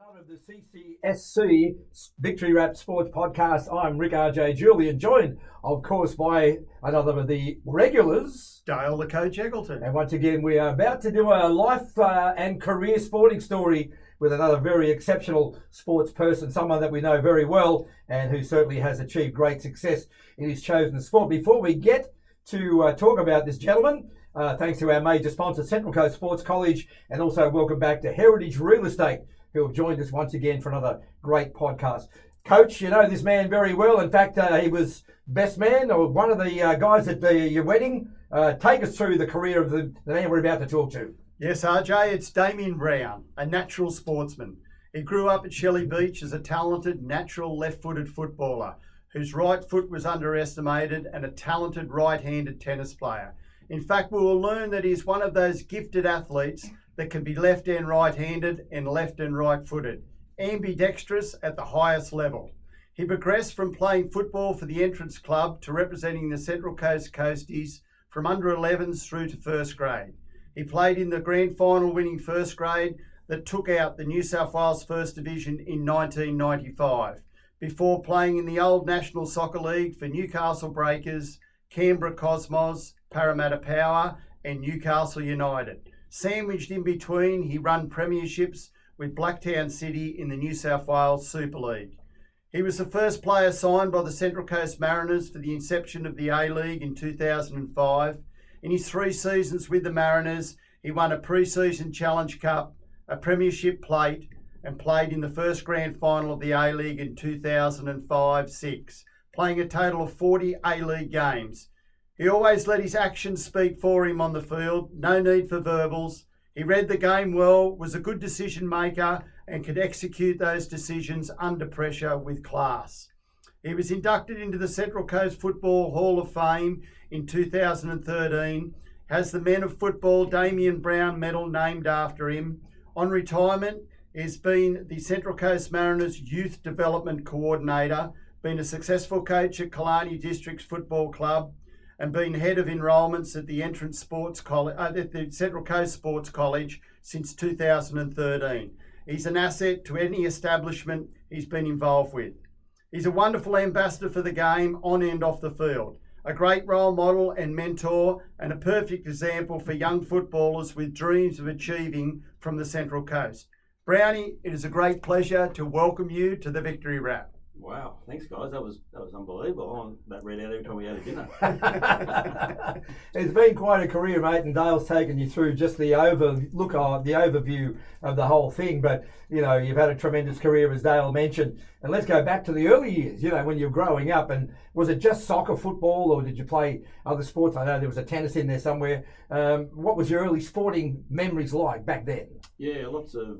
Part of the CCSC Victory Rap Sports Podcast. I'm Rick RJ Julienne, joined, of course, by another of the regulars, Dale, the coach, Eggleton. And once again, we are about to do a life and career sporting story with another very exceptional sports person, someone that we know very well and who certainly has achieved great success in his chosen sport. Before we get to talk about this gentleman, thanks to our major sponsor, Central Coast Sports College, and also welcome back to Heritage Real Estate, who have joined us once again for another great podcast. Coach, you know this man very well. In fact, he was best man or one of the guys at your wedding. Take us through the career of the man we're about to talk to. Yes, RJ, it's Damien Brown, a natural sportsman. He grew up at Shelley Beach as a talented, natural left-footed footballer whose right foot was underestimated and a talented right-handed tennis player. In fact, we will learn that he's one of those gifted athletes that can be left and right-handed and left and right-footed, ambidextrous at the highest level. He progressed from playing football for the Entrance Club to representing the Central Coast Coasties from under 11s through to first grade. He played in the grand final winning first grade that took out the New South Wales First Division in 1995, before playing in the old National Soccer League for Newcastle Breakers, Canberra Cosmos, Parramatta Power and Newcastle United. Sandwiched in between, he ran premierships with Blacktown City in the New South Wales Super League. He was the first player signed by the Central Coast Mariners for the inception of the A-League in 2005. In his 3 seasons with the Mariners, he won a pre-season Challenge Cup, a premiership plate, and played in the first grand final of the A-League in 2005-06, playing a total of 40 A-League games. He always let his actions speak for him on the field, no need for verbals. He read the game well, was a good decision maker, and could execute those decisions under pressure with class. He was inducted into the Central Coast Football Hall of Fame in 2013, has the Men of Football Damien Brown medal named after him. On retirement, he has been the Central Coast Mariners Youth Development Co-Ordinator, been a successful coach at Killarney Districts Football Club, and been head of enrolments at the at the Central Coast Sports College since 2013. He's an asset to any establishment he's been involved with. He's a wonderful ambassador for the game on and off the field, a great role model and mentor, and a perfect example for young footballers with dreams of achieving from the Central Coast. Brownie, it is a great pleasure to welcome you to the Victory Rap. Wow, thanks guys. That was unbelievable. I want that read out every time we had a dinner. It's been quite a career, mate, and Dale's taken you through just the overview of the whole thing. But you know, you've had a tremendous career, as Dale mentioned. And let's go back to the early years. You know, when you were growing up, and was it just soccer, football, or did you play other sports? I know there was a tennis in there somewhere. What was your early sporting memories like back then? Yeah, lots of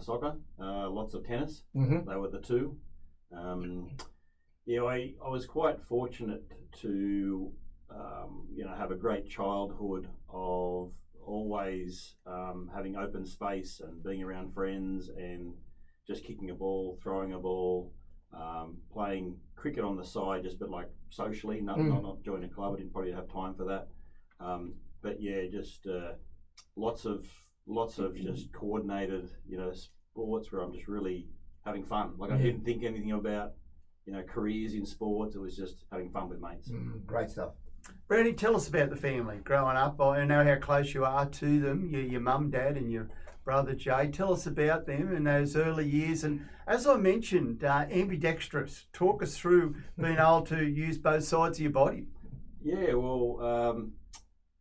soccer, lots of tennis. Mm-hmm. They were the two. I was quite fortunate to have a great childhood of always having open space and being around friends and just kicking a ball, throwing a ball, playing cricket on the side, just but like socially, not join a club. I didn't probably have time for that. But yeah, just lots of just coordinated, sports where I'm just really having fun. Like I didn't think anything about, careers in sports. It was just having fun with mates. Great stuff. Brownie, tell us about the family growing up. I know how close you are to them, your mum, dad, and your brother Jay. Tell us about them in those early years. And as I mentioned, ambidextrous. Talk us through being able to use both sides of your body. Yeah, well,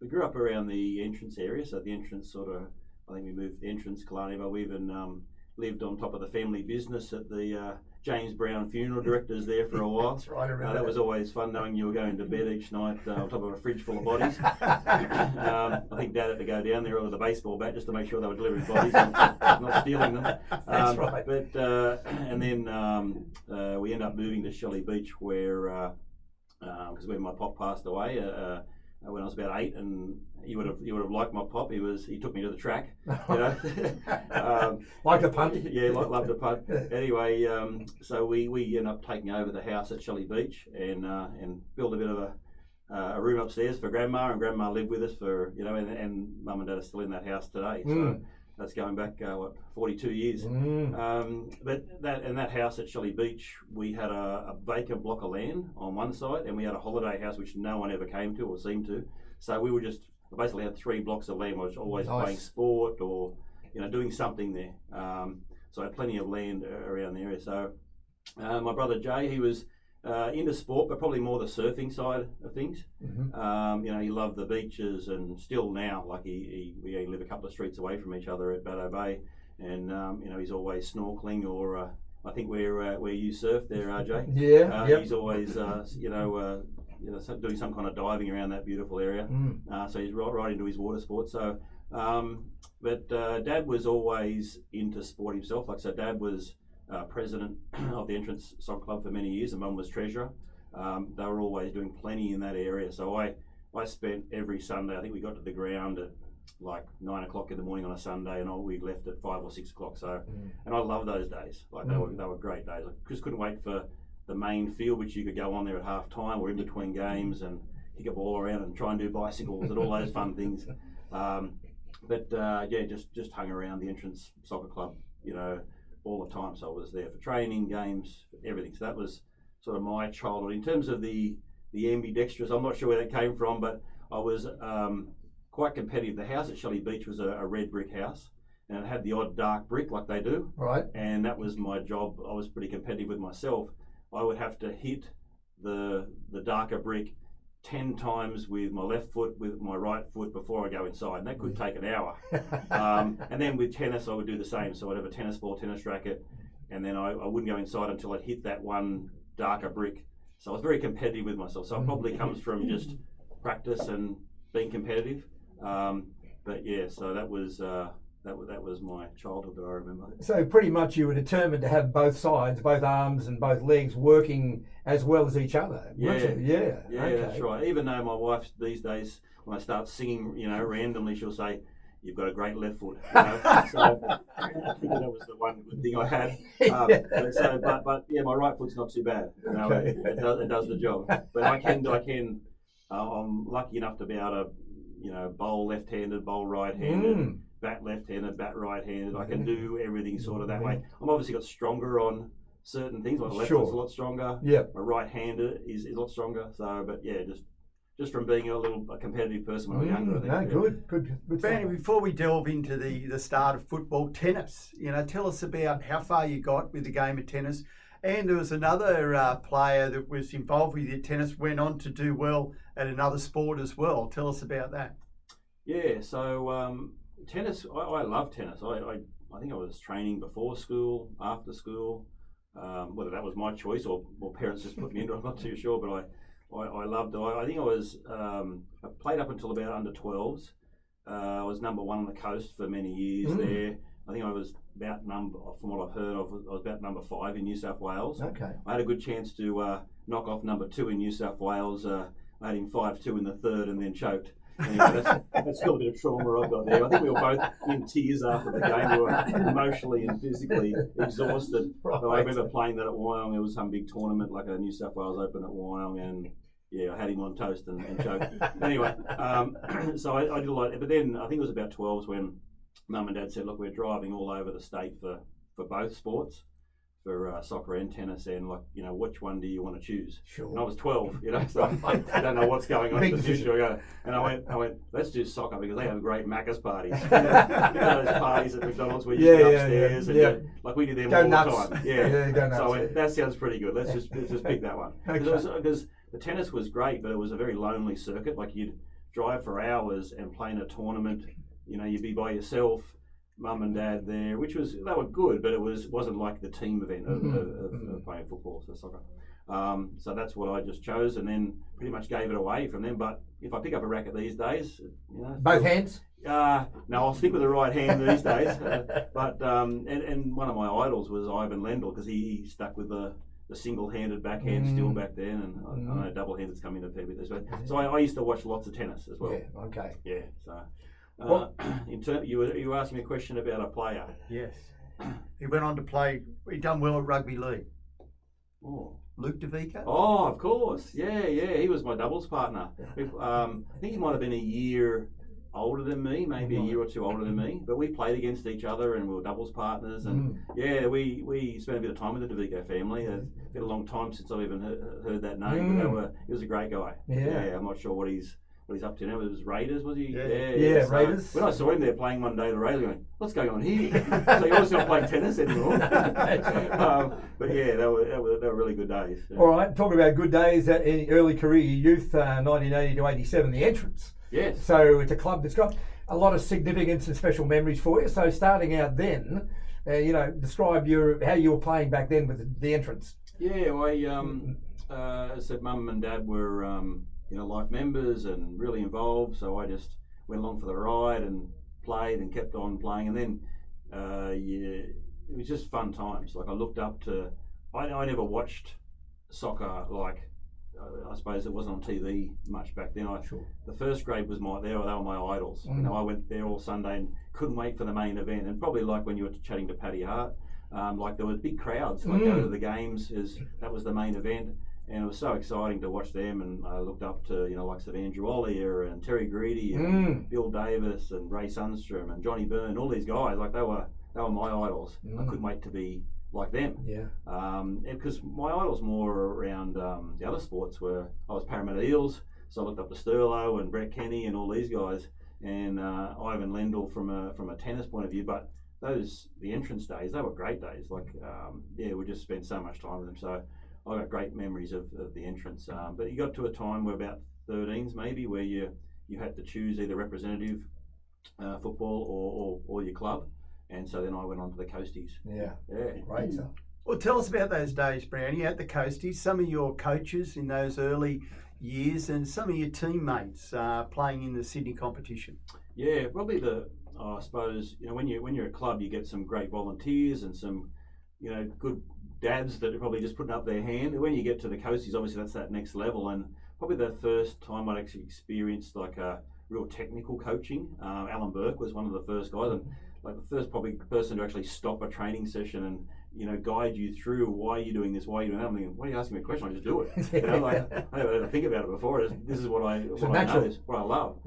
we grew up around the Entrance area. So the Entrance I think we moved the Entrance, Killarney, but we even lived on top of the family business at the James Brown funeral directors there for a while. That's right, I remember that was always fun, knowing you were going to bed each night on top of a fridge full of bodies. I think Dad had to go down there with a baseball bat just to make sure they were delivering bodies and not stealing them. That's right. But and then we ended up moving to Shelley Beach, where because when my pop passed away when I was about 8, and you would have liked my pop. He took me to the track, like a punt. Yeah, loved the punt. Anyway, so we ended up taking over the house at Shelley Beach and built a bit of a room upstairs for Grandma, and Grandma lived with us for and Mum and Dad are still in that house today. So That's going back 42 years. But that house at Shelley Beach, we had a vacant block of land on one side, and we had a holiday house which no one ever came to or seemed to. So we were basically had 3 blocks of land. I was always playing sport or doing something there. So I had plenty of land around the area. So my brother Jay, he was into sport, but probably more the surfing side of things. He loved the beaches, and still now, like we live a couple of streets away from each other at Baddo Bay, and he's always snorkeling, or I think where you surf there, RJ. He's always doing some kind of diving around that beautiful area. So he's right into his water sports. So, but Dad was always into sport himself. Like so, Dad was president of the Entrance Soccer Club for many years, and Mum was treasurer. They were always doing plenty in that area. So I spent every Sunday, I think we got to the ground at like 9 o'clock in the morning on a Sunday, and we left at 5 or 6 o'clock. So, and I love those days. Like they were great days. I just couldn't wait for the main field, which you could go on there at half time or in between games and kick a ball around and try and do bicycles and all those fun things. Just hung around the Entrance Soccer Club, all the time. So I was there for training, games, everything. So that was sort of my childhood. In terms of the ambidextrous, I'm not sure where that came from, but I was quite competitive. The house at Shelley Beach was a red brick house, and it had the odd dark brick like they do. Right. And that was my job. I was pretty competitive with myself. I would have to hit the darker brick 10 times with my left foot, with my right foot before I go inside, and that could take an hour. And then with tennis, I would do the same. So I'd have a tennis ball, tennis racket, and then I wouldn't go inside until I'd hit that one darker brick. So I was very competitive with myself. So it probably comes from just practice and being competitive. But yeah, so that was my childhood that I remember. So pretty much you were determined to have both sides, both arms and both legs working as well as each other. Okay. That's right. Even though my wife these days, when I start singing, randomly, she'll say, "You've got a great left foot." So I think that was the one good thing I had. But my right foot's not too bad. It does the job. But I'm lucky enough to be able to, bowl left-handed, bowl right-handed. Bat left-handed, bat right-handed. I can do everything sort of that way. I'm obviously got stronger on certain things. Like the left foot's a lot stronger. My right-hander is a lot stronger. So, but yeah, just from being a competitive person when I was younger. I think. Good. Brownie, before we delve into the start of football, tennis. Tell us about how far you got with the game of tennis. And there was another player that was involved with your tennis, went on to do well at another sport as well. Tell us about that. Yeah. So. Tennis, I love tennis. I think I was training before school, after school, whether that was my choice or parents just put me into it, I'm not too sure, but I loved it. I think I played up until about under 12s. I was number 1 on the coast for many years there. I think I was about from what I've heard of, I was about number 5 in New South Wales. Okay. I had a good chance to knock off number 2 in New South Wales. I had him 5-2 in the third and then choked. Anyway, that's still a bit of trauma I've got there. I think we were both in tears after the game. We were emotionally and physically exhausted. Right. But I remember playing that at Wyong. There was some big tournament, like a New South Wales Open at Wyong, and I had him on toast and choked. Anyway, so I did a lot. But then I think it was about 12s when Mum and Dad said, "Look, we're driving all over the state for both sports." For soccer and tennis, and which one do you want to choose? Sure. And I was 12, so I don't know what's going on in the future. And I went, let's do soccer because they have great Macca's parties. Those parties at McDonald's where you sit upstairs and we do them all the time. So I went, that sounds pretty good. Let's just pick that one. Because the tennis was great, but it was a very lonely circuit. Like you'd drive for hours and play in a tournament. You'd be by yourself. Mum and Dad there, they were good, but it wasn't like the team event of playing football, so soccer. So that's what I just chose, and then pretty much gave it away from them. But if I pick up a racket these days, both hands. No, I'll stick with the right hand these days. But and one of my idols was Ivan Lendl because he stuck with the single-handed backhand still back then, and I know double-handed's coming into a fair bit this way. So I used to watch lots of tennis as well. Yeah. Okay. Yeah. So. You were asking me a question about a player. Yes. He went on to play. He done well at rugby league. Oh, Luke DeVico. Oh, of course. Yeah. He was my doubles partner. I think he might have been a year older than me, maybe a year or two older than me, but we played against each other and we were doubles partners, and we spent a bit of time with the DeVico family. It's been a long time since I've even heard that name, but he was a great guy. I'm not sure what he's up to now. It was Raiders, was he? Yeah, so Raiders. when I saw him there playing one day, the Raiders going, what's going on here? So he obviously not playing tennis anymore. But yeah, they were really good days. Yeah. All right, talking about good days in early career youth, 1980 to 87, the Entrance. Yes. So it's a club that's got a lot of significance and special memories for you. So starting out then, describe how you were playing back then with the Entrance. Yeah, I said Mum and Dad were life members and really involved, so I just went along for the ride and played and kept on playing, and then it was just fun times. Like I looked up to, I never watched soccer like. I suppose it wasn't on TV much back then. The first grade was they were my idols. I went there all Sunday and couldn't wait for the main event. And probably like when you were chatting to Paddy Hart, like there were big crowds. Go to the games that was the main event, and it was so exciting to watch them. And I looked up to likes of Andrew Ollier and Terry Greedy and Bill Davis and Ray Sundstrom and Johnny Byrne. All these guys, like they were my idols. I couldn't wait to be like them. Because my idols more around the other sports were, I was Parramatta Eels, so I looked up to Sterlo and Brett Kenny and all these guys, and Ivan Lendl from a tennis point of view. But the Entrance days, they were great days. Like we just spent so much time with them. So I got great memories of the Entrance. But you got to a time where about 13s maybe, where you had to choose either representative football or your club. And so then I went on to the Coasties. Yeah. Great stuff. Well, tell us about those days, Brownie, at the Coasties. Some of your coaches in those early years and some of your teammates playing in the Sydney competition. Yeah, probably I suppose, when you're a club, you get some great volunteers and some, good dads that are probably just putting up their hand. And when you get to the Coasties, obviously that's that next level. And probably the first time I'd actually experienced like a real technical coaching. Alan Burke was one of the first guys, and like the first probably person to actually stop a training session and guide you through why you're doing this, why you're doing that. I'm thinking, why are you asking me a question? I just do it. I never had to think about it before. This is what I know, is what I love.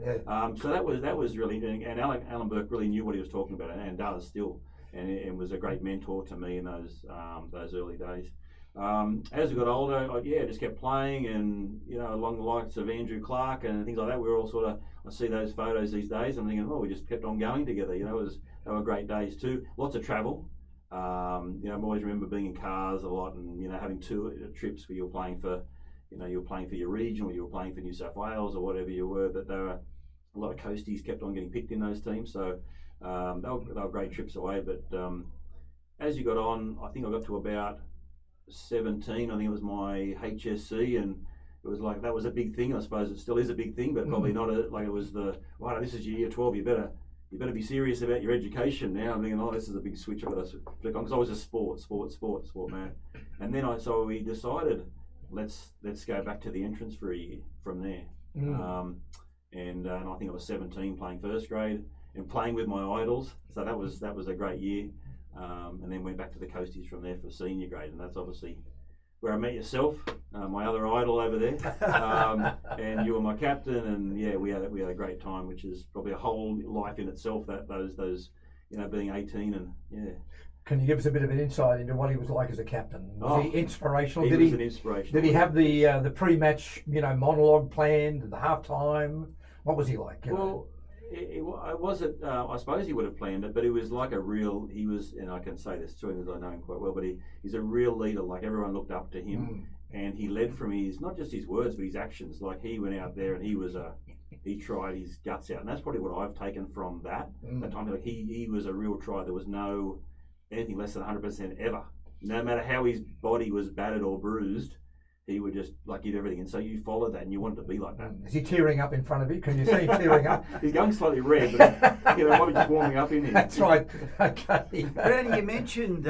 So that was really interesting. And Alan Burke really knew what he was talking about, and does still, and was a great mentor to me in those early days. As we got older, I just kept playing, and along the likes of Andrew Clark and things like that. We were all sort of, I see those photos these days. I'm thinking, we just kept on going together. They were great days too. Lots of travel. I always remember being in cars a lot, and having two trips where you were playing for, you were playing for your region, or you were playing for New South Wales or whatever you were. But there were a lot of Coasties kept on getting picked in those teams. So they were great trips away. But as you got on, I think I got to about 17. I think it was my HSC, and it was like that was a big thing. I suppose it still is a big thing, but probably not like it was right. This is your year 12. You better be serious about your education now. I'm thinking, this is a big switch I've got to flick on, because I was a sport man. And then we decided, let's go back to the Entrance for a year from there. And I think I was 17 playing first grade and playing with my idols. So that was a great year. And then went back to the Coasties from there for senior grade, and that's obviously where I met yourself, my other idol over there, and you were my captain, and we had a great time, which is probably a whole life in itself. Those being 18 and Can you give us a bit of an insight into what he was like as a captain? Was he inspirational? He was an inspirational. Did he have the pre-match monologue planned, the halftime? What was he like? It wasn't. I suppose he would have planned it, but it was like he was, and I can say this to him as I know him quite well, but he's a real leader. Like everyone looked up to him, and he led from not just his words, but his actions. Like he went out there and he tried his guts out, and that's probably what I've taken from that time. Like he was a real try. There was no anything less than 100% ever. No matter how his body was battered or bruised, he would just give everything, and so you followed that, and you wanted to be like that. Is he tearing up in front of you? Can you see him tearing up? He's going slightly red, but might be just warming up in here. That's right. Okay. Brownie, you mentioned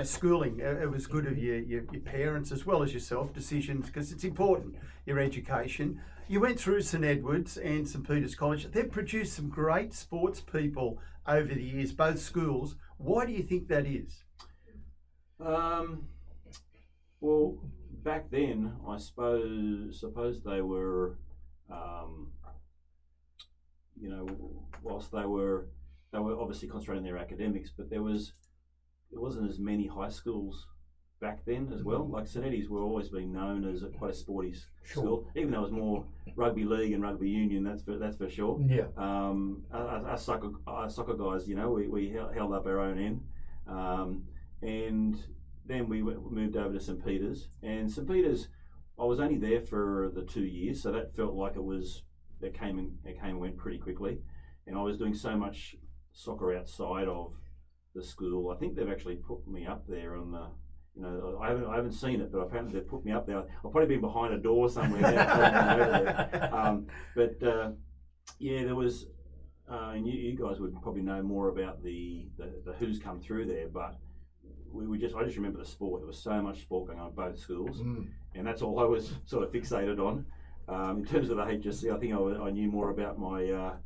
schooling. It was good of your parents as well as yourself, decisions, because it's important, your education. You went through St Edward's and St Peter's College. They've produced some great sports people over the years, both schools. Why do you think that is? Well, back then, I suppose they were whilst they were obviously concentrating on their academics, but there wasn't as many high schools back then as well. Like St Eddie's were always being known as quite a sporty school, even though it was more rugby league and rugby union. That's for sure. Yeah. Us soccer guys, we held up our own end, and then we moved over to St Peter's. And St Peter's, I was only there for the 2 years, so that felt like it came and went pretty quickly. And I was doing so much soccer outside of the school. I think they've actually put me up there on the. I haven't seen it, but apparently they've put me up there. I've probably been behind a door somewhere. There was, and you guys would probably know more about the who's come through there, but I just remember the sport. There was so much sport going on at both schools, and that's all I was sort of fixated on. In terms of the HSC, I think I knew more about my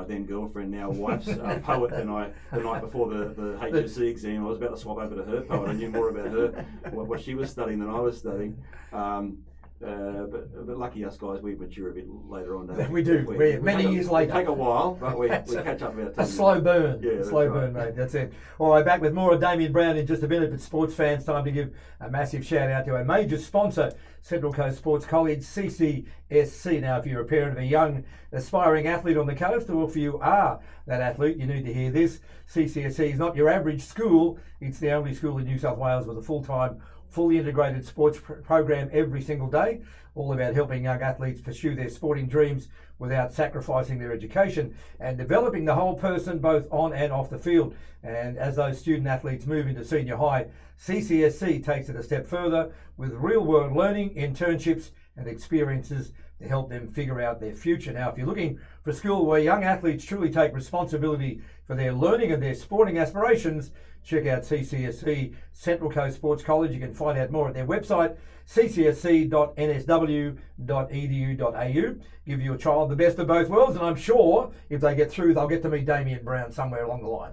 then girlfriend, now wife's poet than the night before the HSC exam. I was about to swap over to her poet. I knew more about her, what she was studying than I was studying. But lucky us guys, we mature a bit later on. We do. Many years later. It take a while, but we catch up about a slow burn. Yeah, slow burn, mate. That's it. All right, back with more of Damien Brown in just a minute. But sports fans, time to give a massive shout out to our major sponsor, Central Coast Sports College, CCSC. Now, if you're a parent of a young aspiring athlete on the coast, or if you are that athlete, you need to hear this. CCSC is not your average school. It's the only school in New South Wales with a full-time, fully integrated sports program every single day, all about helping young athletes pursue their sporting dreams without sacrificing their education and developing the whole person both on and off the field. And as those student athletes move into senior high, CCSC takes it a step further with real-world learning, internships and experiences to help them figure out their future. Now, if you're looking for a school where young athletes truly take responsibility for their learning and their sporting aspirations, check out CCSC, Central Coast Sports College. You can find out more at their website, ccsc.nsw.edu.au. Give your child the best of both worlds, and I'm sure if they get through, they'll get to meet Damien Brown somewhere along the line.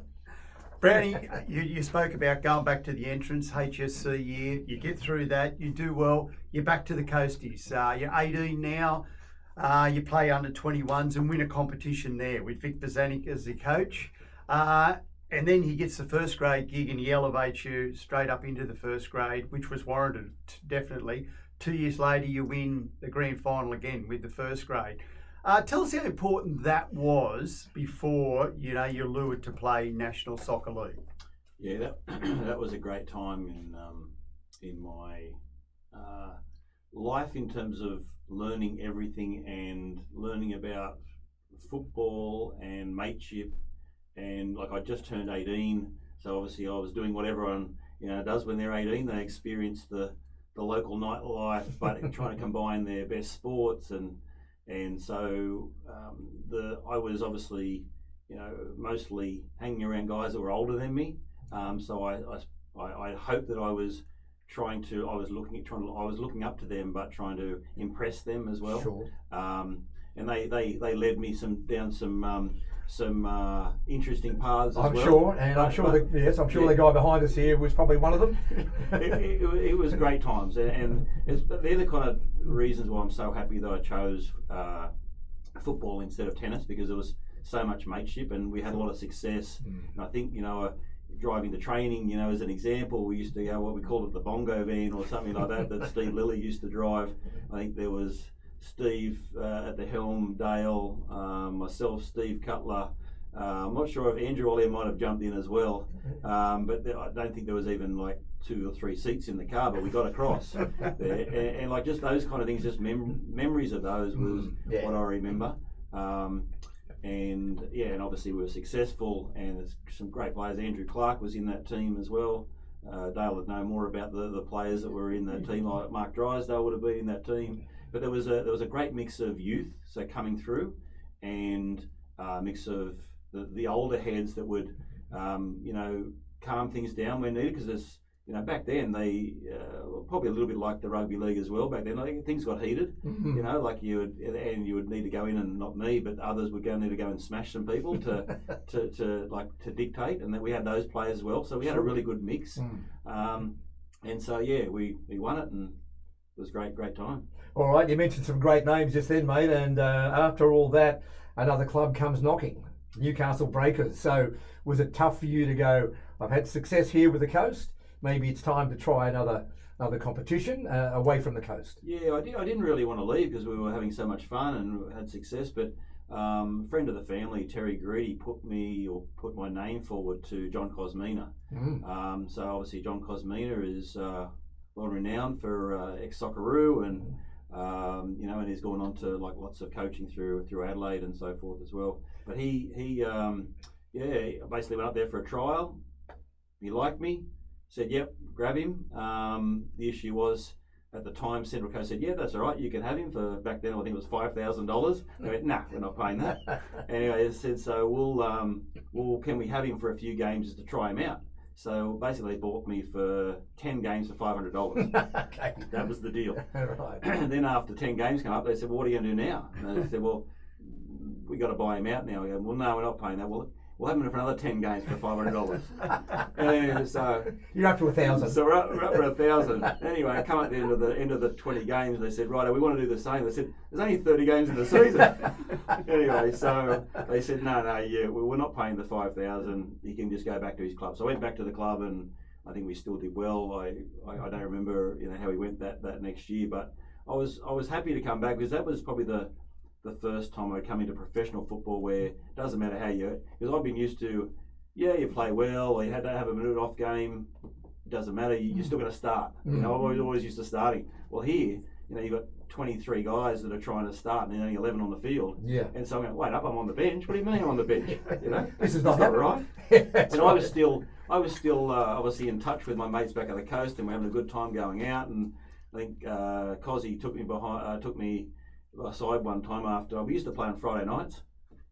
Brownie, you spoke about going back to the entrance HSC year. You get through that, you do well, you're back to the coasties. You're 18 now. You play under 21s and win a competition there with Vic Bazanik as the coach. And then he gets the first grade gig and he elevates you straight up into the first grade, which was warranted, definitely. 2 years later, you win the grand final again with the first grade. Tell us how important that was before you're lured to play National Soccer League. Yeah, that was a great time in my life in terms of learning everything and learning about football and mateship. And like I just turned 18, so obviously I was doing what everyone does when they're 18. They experience the local nightlife, but trying to combine their best sports and so I was obviously mostly hanging around guys that were older than me. So I hope that I was looking up to them, but trying to impress them as well. Sure. And they led me down some interesting paths as I'm well. Sure, and I'm sure the guy behind us here was probably one of them. it was great times, and they're the kind of reasons why I'm so happy that I chose football instead of tennis, because there was so much mateship and we had a lot of success. And I think driving to training, as an example, we used to go what we called it the bongo van or something like that Steve Lilly used to drive. I think there was Steve at the helm, Dale, myself, Steve Cutler. I'm not sure if Andrew Ollier might have jumped in as well, but I don't think there was even like 2 or 3 seats in the car, but we got across there. And like just those kind of things, just memories of those was what I remember. And obviously we were successful, and there's some great players. Andrew Clark was in that team as well. Dale would know more about the players that were in that team, like Mark Drysdale would have been in that team. But there was a great mix of youth, so coming through, and a mix of the older heads that would, calm things down when needed. Because there's, back then they probably a little bit like the rugby league as well. Back then, I think things got heated. Like you would need to go in, and not me, but others would need to go and smash some people to dictate, and that we had those players as well. So we had a really good mix. And so we won it, and was great time. All right, you mentioned some great names just then, mate, and after all that, another club comes knocking, Newcastle Breakers. So was it tough for you to go, I've had success here with the coast, maybe it's time to try another competition away from the coast? Yeah, I didn't really want to leave because we were having so much fun and had success, but a friend of the family, Terry Greedy, put my name forward to John Cosmina. So obviously John Cosmina is well renowned for ex-Socceroo and and he's gone on to like lots of coaching through Adelaide and so forth as well. But he basically went up there for a trial. He liked me, said yep, grab him. The issue was at the time Central Coast said yeah, that's all right, you can have him for, back then I think it was $5,000. They went nah, we're not paying that. Anyway, they said so we'll can we have him for a few games just to try him out. So basically, they bought me for 10 games for $500. Okay. That was the deal. Right. And then after 10 games come up, they said, well, what are you going to do now? And they said, well, we got to buy him out now. I go, well, no, we're not paying that. Well, we'll have him for another 10 games for $500. And so you're up to 1,000. So we're up for 1,000. Anyway, come at the end of the 20 games, they said, right, we want to do the same. They said, there's only 30 games in the season. Anyway, so they said, no, yeah, we're not paying the 5,000. He can just go back to his club. So I went back to the club, and I think we still did well. I don't remember how we went that next year, but I was happy to come back because that was probably the first time I come into professional football where it doesn't matter how because I've been used to, you play well, or you had to have a minute off game, it doesn't matter, you're still going to start. I'm always used to starting. Well, here, you've got 23 guys that are trying to start and only 11 on the field. Yeah. And so I'm going, wait up, I'm on the bench. What do you mean I'm on the bench? This is not right. And right. I was still obviously in touch with my mates back at the coast, and we're having a good time going out. And I think Cozzy took me aside one time after we used to play on Friday nights,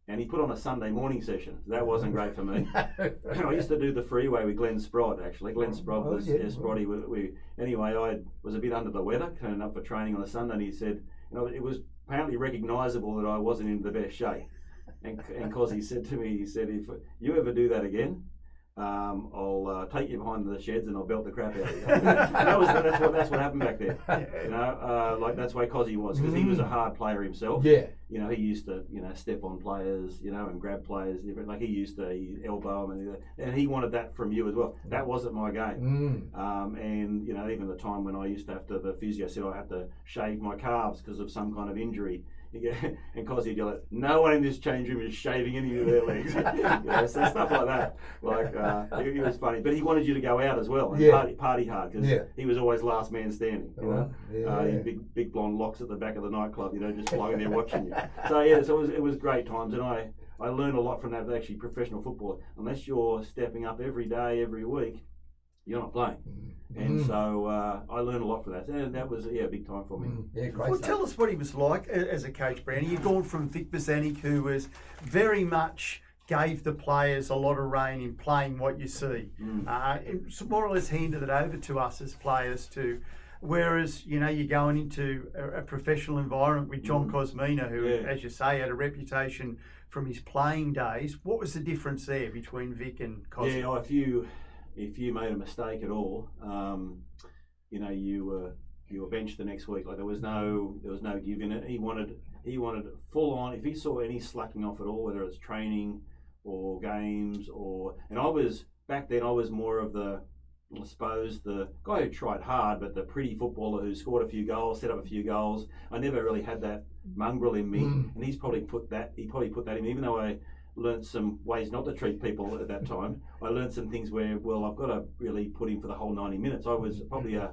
and he put on a Sunday morning session. That wasn't great for me. I used to do the freeway with Glenn Sprott, actually. Glenn Sprott was Sprotty. Anyway, I was a bit under the weather, turning up for training on a Sunday, and he said, it was apparently recognisable that I wasn't in the best shape. And cause he said to me, he said, if you ever do that again, I'll take you behind the sheds and I'll belt the crap out of you. That's what happened back there. That's why Cozzy was, because he was a hard player himself. Yeah. He used to step on players, and grab players. Like he used to elbow them, and he wanted that from you as well. That wasn't my game. And even the time when I used to have to, the physio said I had to shave my calves because of some kind of injury. And Cozzy yelled, no one in this change room is shaving any of their legs. So stuff like that. It was funny, but he wanted you to go out as well and party hard because he was always last man standing. Big blonde locks at the back of the nightclub, just lying there watching you. So it was great times, and I learned a lot from that. Actually, professional football, unless you're stepping up every day, every week, you're not playing. And so I learned a lot from that, and that was a big time for me. Yeah, great. Well, tell us what he was like as a coach, Brownie. You've gone from Vic Bozanic, who was very much gave the players a lot of rein in playing what you see. So more or less handed it over to us as players too. Whereas, you're going into a professional environment with John Cosmina, who, as you say, had a reputation from his playing days. What was the difference there between Vic and Cosmina? Yeah, if you made a mistake at all, you were benched the next week. Like there was no give in it. He wanted full on. If he saw any slacking off at all, whether it's training or games and I was back then. I was more of the guy who tried hard, but the pretty footballer who scored a few goals, set up a few goals. I never really had that mongrel in me, and he's probably put that in me. Even though I learned some ways not to treat people at that time. I learned some things where, I've got to really put in for the whole 90 minutes. I was probably a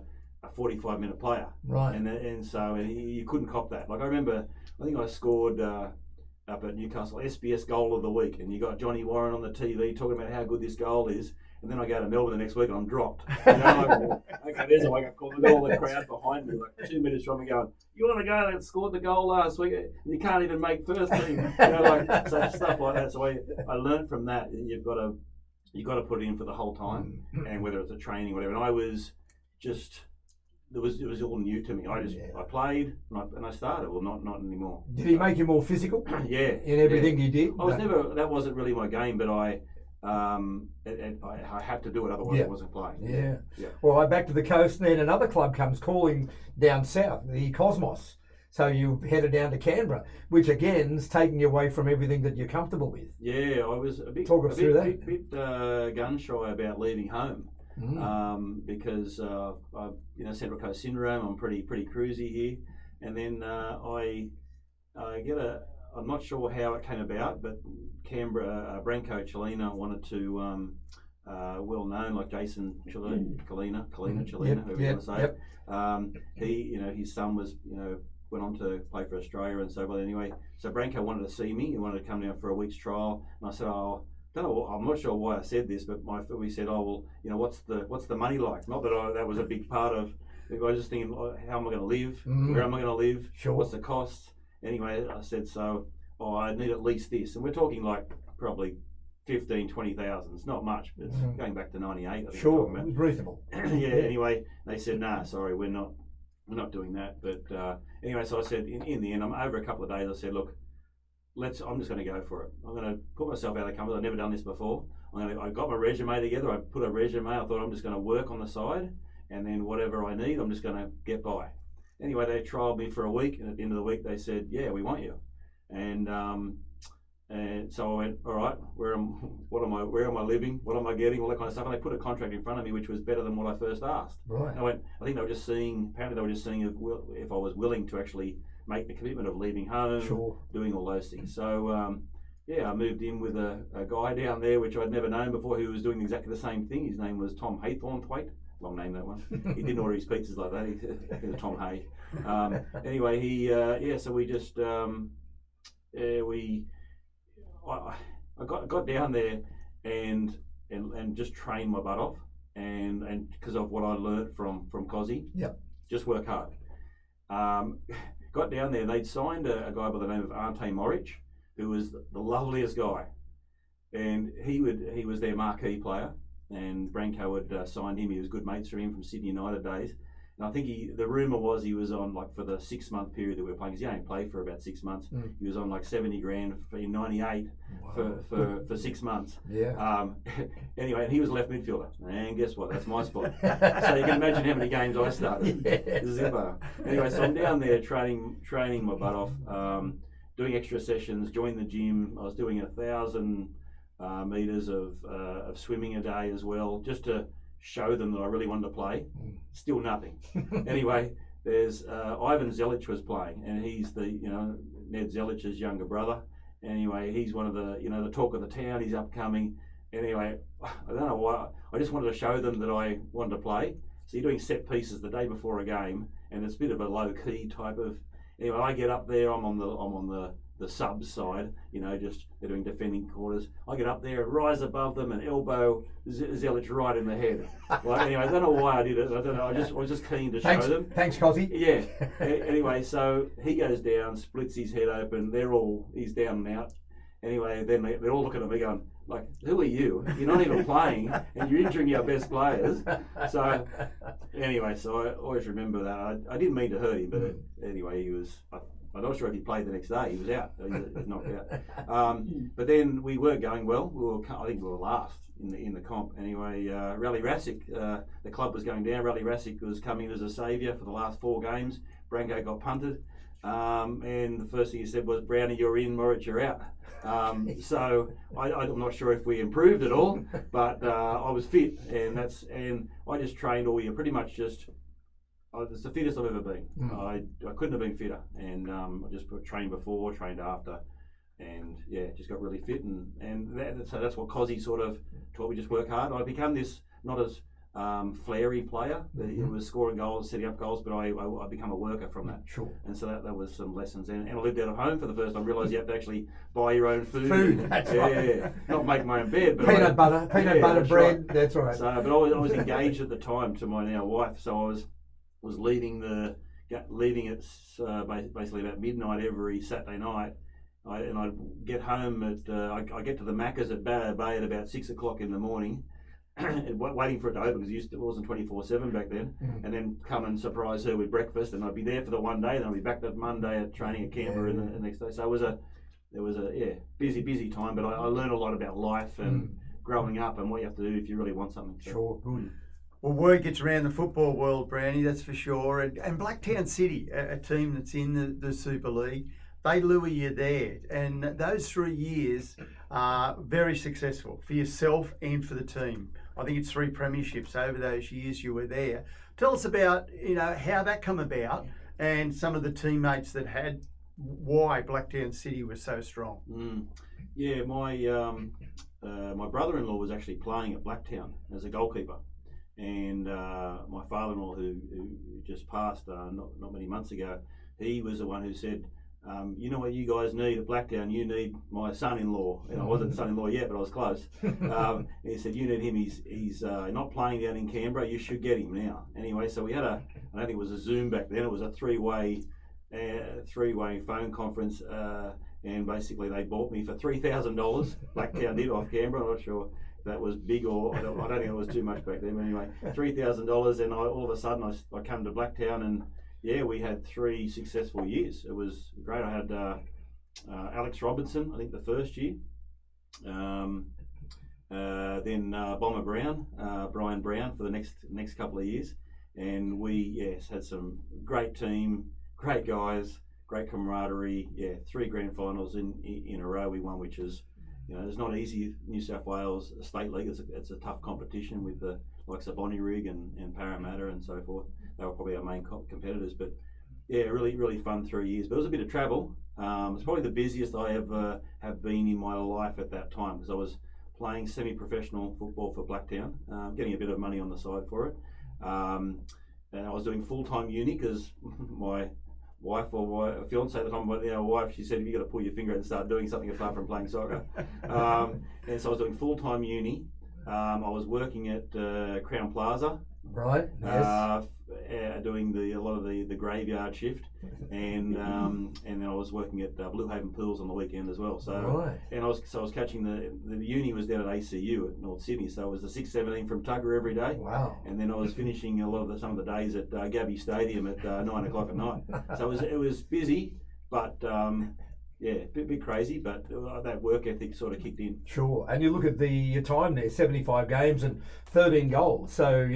45-minute player. Right. And so you couldn't cop that. Like I remember, I think I scored up at Newcastle, SBS goal of the week, and you got Johnny Warren on the TV talking about how good this goal is. And then I go to Melbourne the next week and I'm dropped. Okay, there's a wake-up call. I've got all the crowd behind me, like 2 minutes from me going, you want to go that scored the goal last week? And you can't even make first team. So stuff like that. So I learned from that. You've got to put it in for the whole time, and whether it's a training, whatever. And I was just, it was all new to me. I played and I started. Well, not anymore. Did he make you more physical? Yeah. In everything you did? That wasn't really my game, but I had to do it, otherwise I wasn't playing. Yeah. Well, back to the coast, and then another club comes calling down south, the Cosmos. So you headed down to Canberra, which again is taking you away from everything that you're comfortable with. Yeah, I was a bit gun shy about leaving home because Central Coast syndrome. I'm pretty cruisy here, and then I get I'm not sure how it came about, but Canberra Branko Chelina wanted to well known like Jason Chelina, whoever you want to say. His son was went on to play for Australia and so on. Anyway, so Branko wanted to see me. He wanted to come down for a week's trial, and I said, I'm not sure why I said this, but we said, what's the money like? Not that that was a big part of. I was just thinking, how am I going to live? Where am I going to live? Sure. What's the cost? Anyway, I said, I need at least this, and we're talking like probably 15, 20,000. It's not much, but it's going back to 98. I think sure, reasonable. Anyway, they said, nah, sorry, we're not doing that. But anyway, so I said, in the end, I'm over a couple of days. I said, look, I'm just going to go for it. I'm going to put myself out of the comfort. I've never done this before. I got my resume together. I put a resume. I thought I'm just going to work on the side, and then whatever I need, I'm just going to get by. Anyway, they trialled me for a week, and at the end of the week, they said, yeah, we want you. And so I went, all right, where am I living? What am I getting? All that kind of stuff. And they put a contract in front of me, which was better than what I first asked. Right. And I think they were just seeing if I was willing to actually make the commitment of leaving home, doing all those things. So, I moved in with a guy down there, which I'd never known before, who was doing exactly the same thing. His name was Tom Haythornthwaite. Long name, that one. He didn't order his pizzas like that. He was Tom Hay. Anyway, so we just, I got down there and just trained my butt off, and because of what I learned from Cozzy, just work hard. Got down there, they'd signed a guy by the name of Ante Moric, who was the loveliest guy, and he was their marquee player, and Branko had signed him. He was good mates for him from Sydney United days. And I think the rumour was he was on, like, for the 6 month period that we were playing, because he only played for about 6 months. He was on like 70 grand in 98 for 6 months. Yeah. Anyway, and he was left midfielder. And guess what? That's my spot. So you can imagine how many games I started. Zipper. Anyway, so I'm down there training my butt off, doing extra sessions, joined the gym. I was doing 1,000 metres of swimming a day as well, just to show them that I really wanted to play. Still nothing. Anyway, there's Ivan Zelic was playing, and he's the Ned Zelic's younger brother. Anyway, he's one of the talk of the town. He's upcoming. Anyway, I don't know why. I just wanted to show them that I wanted to play. So you're doing set pieces the day before a game, and it's a bit of a low key type of. Anyway, I get up there. I'm on the sub side, just they're doing defending quarters. I get up there and rise above them and elbow Zelic right in the head. Well, anyway, I don't know why I did it. I don't know. I was just keen to show them. Thanks, Cozzy. Yeah. Anyway, so he goes down, splits his head open. He's down and out. Anyway, then they're all looking at me going, like, who are you? You're not even playing, and you're injuring our best players. So, anyway, so I always remember that. I didn't mean to hurt him, but anyway, he was. I'm not sure if he played the next day. He was out. He was knocked out. But then we were going well. I think we were last in the comp. Anyway, Rally Rasic, the club was going down. Rally Rasic was coming as a saviour for the last 4 games. Branko got punted. And the first thing he said was, Brownie, you're in, Moric, you're out. So I'm not sure if we improved at all, but I was fit, and I just trained all year, pretty much just. It's the fittest I've ever been. I couldn't have been fitter, and I just trained before, trained after, and just got really fit, so that's what Cozzy sort of taught me. Just work hard. I become this not as flary player. It was scoring goals, setting up goals, but I become a worker from that. Sure. And so that was some lessons, and I lived out of home for the first time. Realised you have to actually buy your own food. That's right. Not make my own bed, but peanut butter bread. Right. That's right. So, but I was engaged at the time to my now wife, so I was leaving it basically about midnight every Saturday night. I'd get home I get to the Macca's at Barrow Bay at about 6 o'clock in the morning, waiting for it to open because it wasn't 24/7 back then, and then come and surprise her with breakfast, and I'd be there for the one day, and I'd be back that Monday at training at Canberra the next day. So it was a busy time, but I learned a lot about life and growing up and what you have to do if you really want something. So. Sure, good. Well, word gets around the football world, Brownie, that's for sure. And Blacktown City, a team that's in the Super League, they lure you there. And those 3 years are very successful for yourself and for the team. I think it's 3 premierships over those years you were there. Tell us about, how that come about and some of the teammates that had, why Blacktown City was so strong. Yeah, my brother-in-law was actually playing at Blacktown as a goalkeeper. And my father-in-law, who just passed not many months ago, he was the one who said, you know what you guys need at Blacktown? You need my son-in-law. And I wasn't son-in-law yet, but I was close. And he said, you need him. He's not playing down in Canberra. You should get him now. Anyway, so we had I don't think it was a Zoom back then. It was a three-way phone conference. And basically they bought me for $3,000. Blacktown did off Canberra. I'm not sure that was big or I don't think it was too much back then. But anyway, $3,000, and all of a sudden I come to Blacktown, and yeah, we had 3 successful years. It was great. I had Alex Robinson, I think the first year. Then Bomber Brown, Brian Brown for the next couple of years, and we had some great team, great guys, great camaraderie. Yeah, 3 grand finals in a row we won, which is. It's not easy. New South Wales State League, it's a tough competition with the likes of Bonnyrigg and Parramatta and so forth. They were probably our main competitors, but yeah, really, really fun 3 years. But it was a bit of travel. It's probably the busiest I ever have been in my life at that time, because I was playing semi-professional football for Blacktown, getting a bit of money on the side for it. And I was doing full-time uni because my wife or fiance at the time, wife, she said, "You've got to pull your finger out and start doing something apart from playing soccer." And so I was doing full-time uni. I was working at Crown Plaza. Right. Yes. Doing a lot of the graveyard shift, and then I was working at Blue Haven Pools on the weekend as well. So Right. and I was catching the uni was down at ACU at North Sydney, so it was the 6:17 from Tuggerah every day. Wow. And then I was finishing some of the days at Gabby Stadium at 9 o'clock at night. So it was busy, but a bit crazy, but that work ethic sort of kicked in. Sure. And you look at your time there, 75 games and 13 goals. So,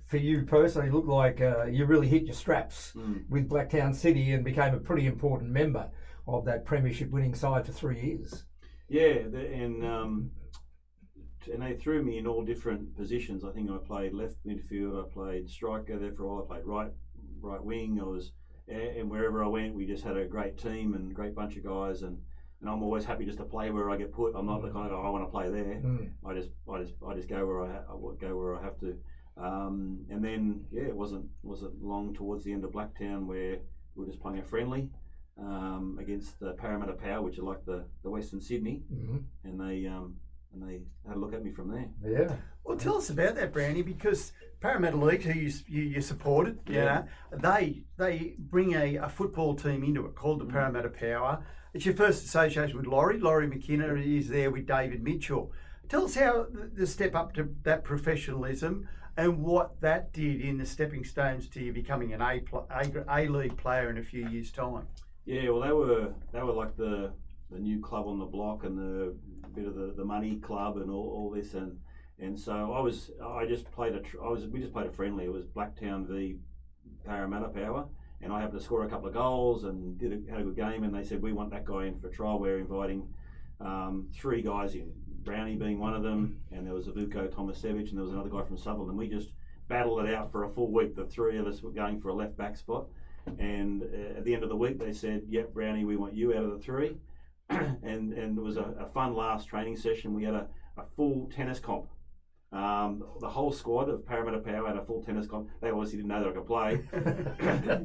for you personally, it looked like you really hit your straps with Blacktown City and became a pretty important member of that premiership winning side for 3 years. Yeah, and they threw me in all different positions. I think I played left midfield, I played striker there for a while, I played right wing. And wherever I went, we just had a great team and great bunch of guys, and I'm always happy just to play where I get put. I'm not the kind of guy I want to play there. I just go where I have to. And then it wasn't long towards the end of Blacktown where we were just playing a friendly against the Parramatta Power, which are like the Western Sydney, and they had a look at me from there. Yeah. Well, tell us about that, Brownie, because Parramatta League, who you supported, they bring a football team into it called the Parramatta Power. It's your first association with Laurie McKenna is there with David Mitchell. Tell us how the step up to that professionalism and what that did in the stepping stones to you becoming an A-League player in a few years' time. Yeah, well, they were like the new club on the block and the bit of the money club and all this, and so we just played a friendly. It was Blacktown v Parramatta Power, and I happened to score a couple of goals and had a good game. And they said, we want that guy in for a trial. We're inviting 3 guys in, Brownie being one of them, and there was Avuko Tomasevich, and there was another guy from Sutherland. And we just battled it out for a full week. The 3 of us were going for a left back spot, and at the end of the week they said, "Yep, Brownie, we want you out of the 3." and it was a fun last training session. We had a full tennis comp. The whole squad of Parramatta Power had a full tennis comp. They obviously didn't know that I could play.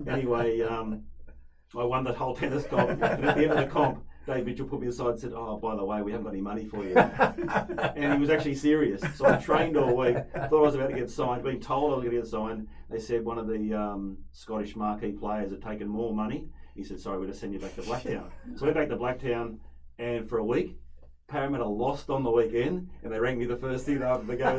Anyway, I won that whole tennis comp. And at the end of the comp, Dave Mitchell put me aside and said, "Oh, by the way, we haven't got any money for you." And he was actually serious. So I trained all week. Thought I was about to get signed. Being told I was going to get signed, they said one of the Scottish marquee players had taken more money. He said, "Sorry, we're going to send you back to Blacktown." So I went back to Blacktown, and for a week, Parramatta lost on the weekend, and they rang me the first thing after the game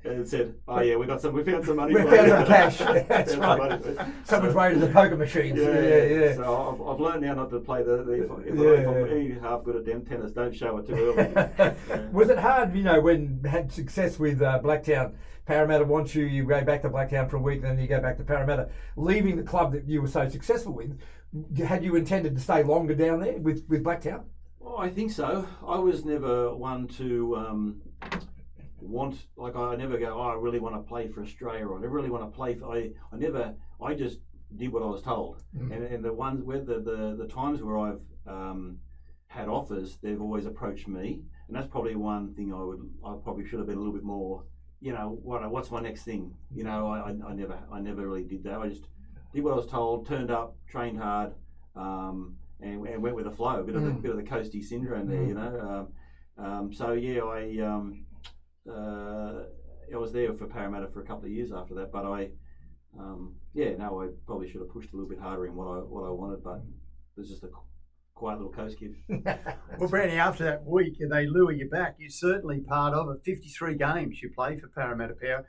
and said, "Oh yeah, we found some money. We found some cash." That's right. Someone's raided the poker machines. Yeah. So I've learned now not to play if I'm any half good at tennis, don't show it too early. Was it hard, when you had success with Blacktown? Parramatta wants you. You go back to Blacktown for a week, then you go back to Parramatta, leaving the club that you were so successful with. Had you intended to stay longer down there with Blacktown? Well, I think so. I was never one to I never go, I really want to play for Australia, or I really want to play for, I just did what I was told. And the ones where the times where I've had offers, they've always approached me, and that's probably one thing I probably should have been a little bit more, what's my next thing? I never really did that. I just did what I was told, turned up, trained hard, and went with the flow. A bit of the coastie syndrome there, So yeah, I was there for Parramatta for a couple of years after that. But I probably should have pushed a little bit harder in what I wanted. But it was just a quiet little coast kid. Well, Brownie, after that week, they lure you back. You're certainly part of it. 53 games you played for Parramatta Power.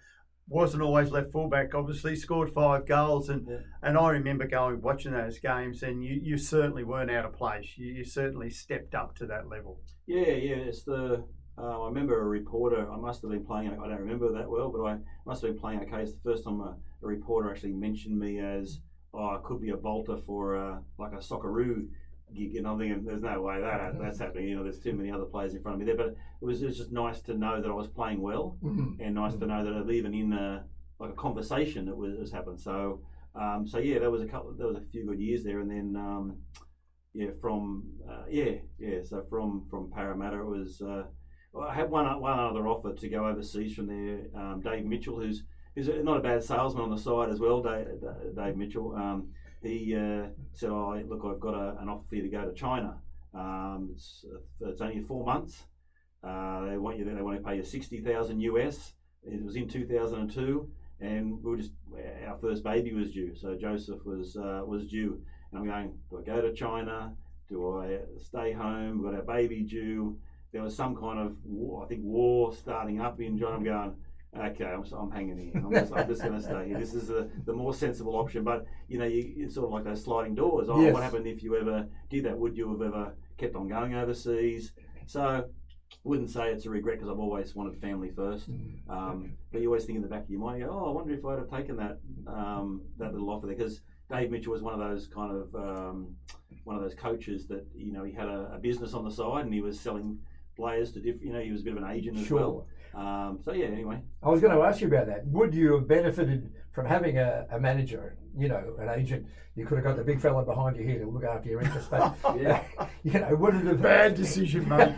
Wasn't always left fullback, obviously, scored 5 goals. And I remember watching those games, and you certainly weren't out of place. You certainly stepped up to that level. Yeah. It's I remember a reporter, I must have been playing, I don't remember that well, but I must have been playing okay. It's the first time a reporter actually mentioned me as, I could be a bolter for like a Socceroo gig, and I'm thinking, there's no way that's happening. There's too many other players in front of me there. But it was just nice to know that I was playing well, and nice to know that I was even in a conversation that was happening. So there was a few good years there, and then So from Parramatta, it was. I had one other offer to go overseas from there. Dave Mitchell, who's not a bad salesman on the side as well. Dave Mitchell. He said, look, I've got an offer for you to go to China. It's only 4 months. They want you there. They want to pay you $60,000 US. It was in 2002, and our first baby was due. So Joseph was due, and I'm going, do I go to China? Do I stay home? We've got our baby due. There was some kind of war starting up in China. I'm going, okay, I'm hanging here. I'm just going to stay here. This is the more sensible option. But it's sort of like those sliding doors. Yes. What happened if you ever did that? Would you have ever kept on going overseas? So wouldn't say it's a regret, because I've always wanted family first. But you always think in the back of your mind, I wonder if I'd have taken that little offer there, because Dave Mitchell was one of those kind of one of those coaches that he had a business on the side, and he was selling players to different. He was a bit of an agent as well. Anyway. I was going to ask you about that. Would you have benefited from having a manager, an agent? You could have got the big fella behind you here to look after your interests, but would it have bad decision making?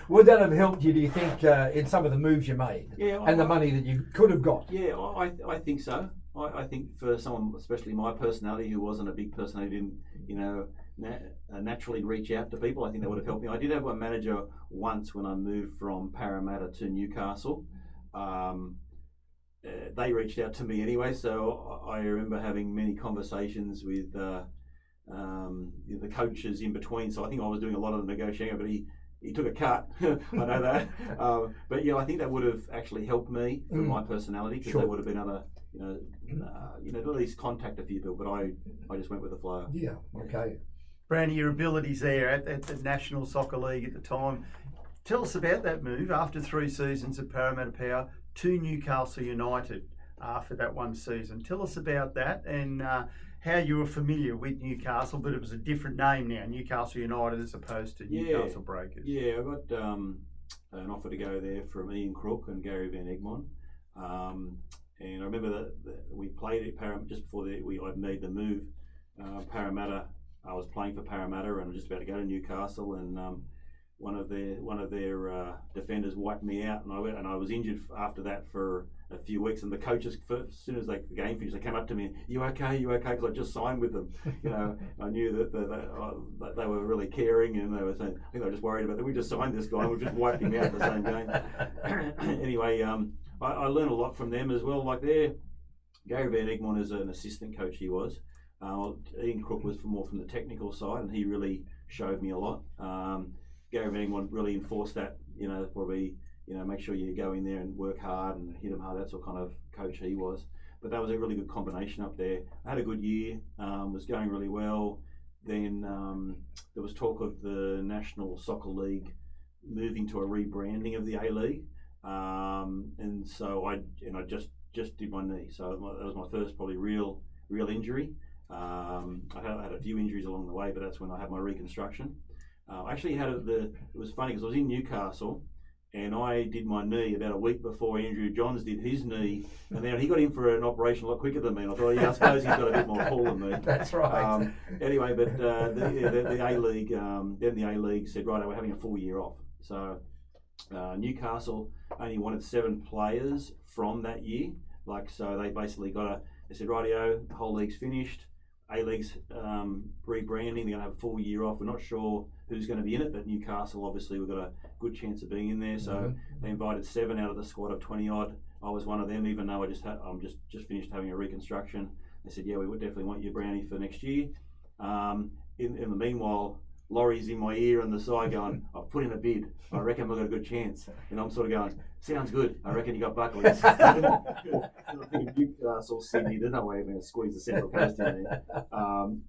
Would that have helped you, do you think, in some of the moves you made, and the money that you could have got? Yeah, I think so. I think for someone, especially my personality, who wasn't a big personality, didn't naturally reach out to people, I think that would have helped me. I did have a manager once when I moved from Parramatta to Newcastle. They reached out to me anyway, so I remember having many conversations with the coaches in between. So I think I was doing a lot of the negotiating, but he took a cut. I know that. But I think that would have actually helped me for my personality, because there would have been other, at least contact a few people. But I just went with the flow. Yeah. Okay. Brownie, your abilities there at the National Soccer League at the time. Tell us about that move after 3 seasons at Parramatta Power to Newcastle United after that one season. Tell us about that, and how you were familiar with Newcastle, but it was a different name now, Newcastle United as opposed to Newcastle Breakers. Yeah, I got an offer to go there from Ian Crook and Gary Van Egmond. And I remember that we played at Parramatta just before I'd made the move. Parramatta, I was playing for Parramatta, and I was just about to go to Newcastle, and one of their defenders wiped me out, and I was injured after that for a few weeks. And the coaches, as soon as the game finished, they came up to me, "You okay? You okay?" Because I just signed with them. I knew that they were really caring, and they were saying, I think they were just worried about that. We just signed this guy, and we just wiped him out the same game. Anyway, I learned a lot from them as well. Like Gary Van Egmond is an assistant coach. He was. Ian Crook was more from the technical side, and he really showed me a lot. Gary Van really enforced that. Probably make sure you go in there and work hard and hit them hard. That's what kind of coach he was. But that was a really good combination up there. I had a good year. Was going really well. Then there was talk of the National Soccer League moving to a rebranding of the A-League, and so I just did my knee. So that was my first probably real injury. I had a few injuries along the way, but that's when I had my reconstruction. I actually had it was funny because I was in Newcastle, and I did my knee about a week before Andrew Johns did his knee, and then he got in for an operation a lot quicker than me. And I thought, I suppose he's got a bit more pull than me. That's right. Anyway, but the A-League, then the A-League said, right, we're having a full year off. So Newcastle only wanted 7 players from that year. So they basically they said, rightio, the whole league's finished. A-League's rebranding, they're going to have a full year off. We're not sure who's going to be in it, but Newcastle, obviously, we've got a good chance of being in there. So they invited 7 out of the squad of 20 odd. I was one of them, even though I'm just finished having a reconstruction. They said, yeah, we would definitely want you, Brownie, for next year. In the meanwhile, Laurie's in my ear on the side going, I've put in a bid. I reckon we've got a good chance. And I'm sort of going, sounds good. I reckon you got Buckley's. I think Newcastle, Sydney, there's no way I'm going to squeeze the Central Coast in there.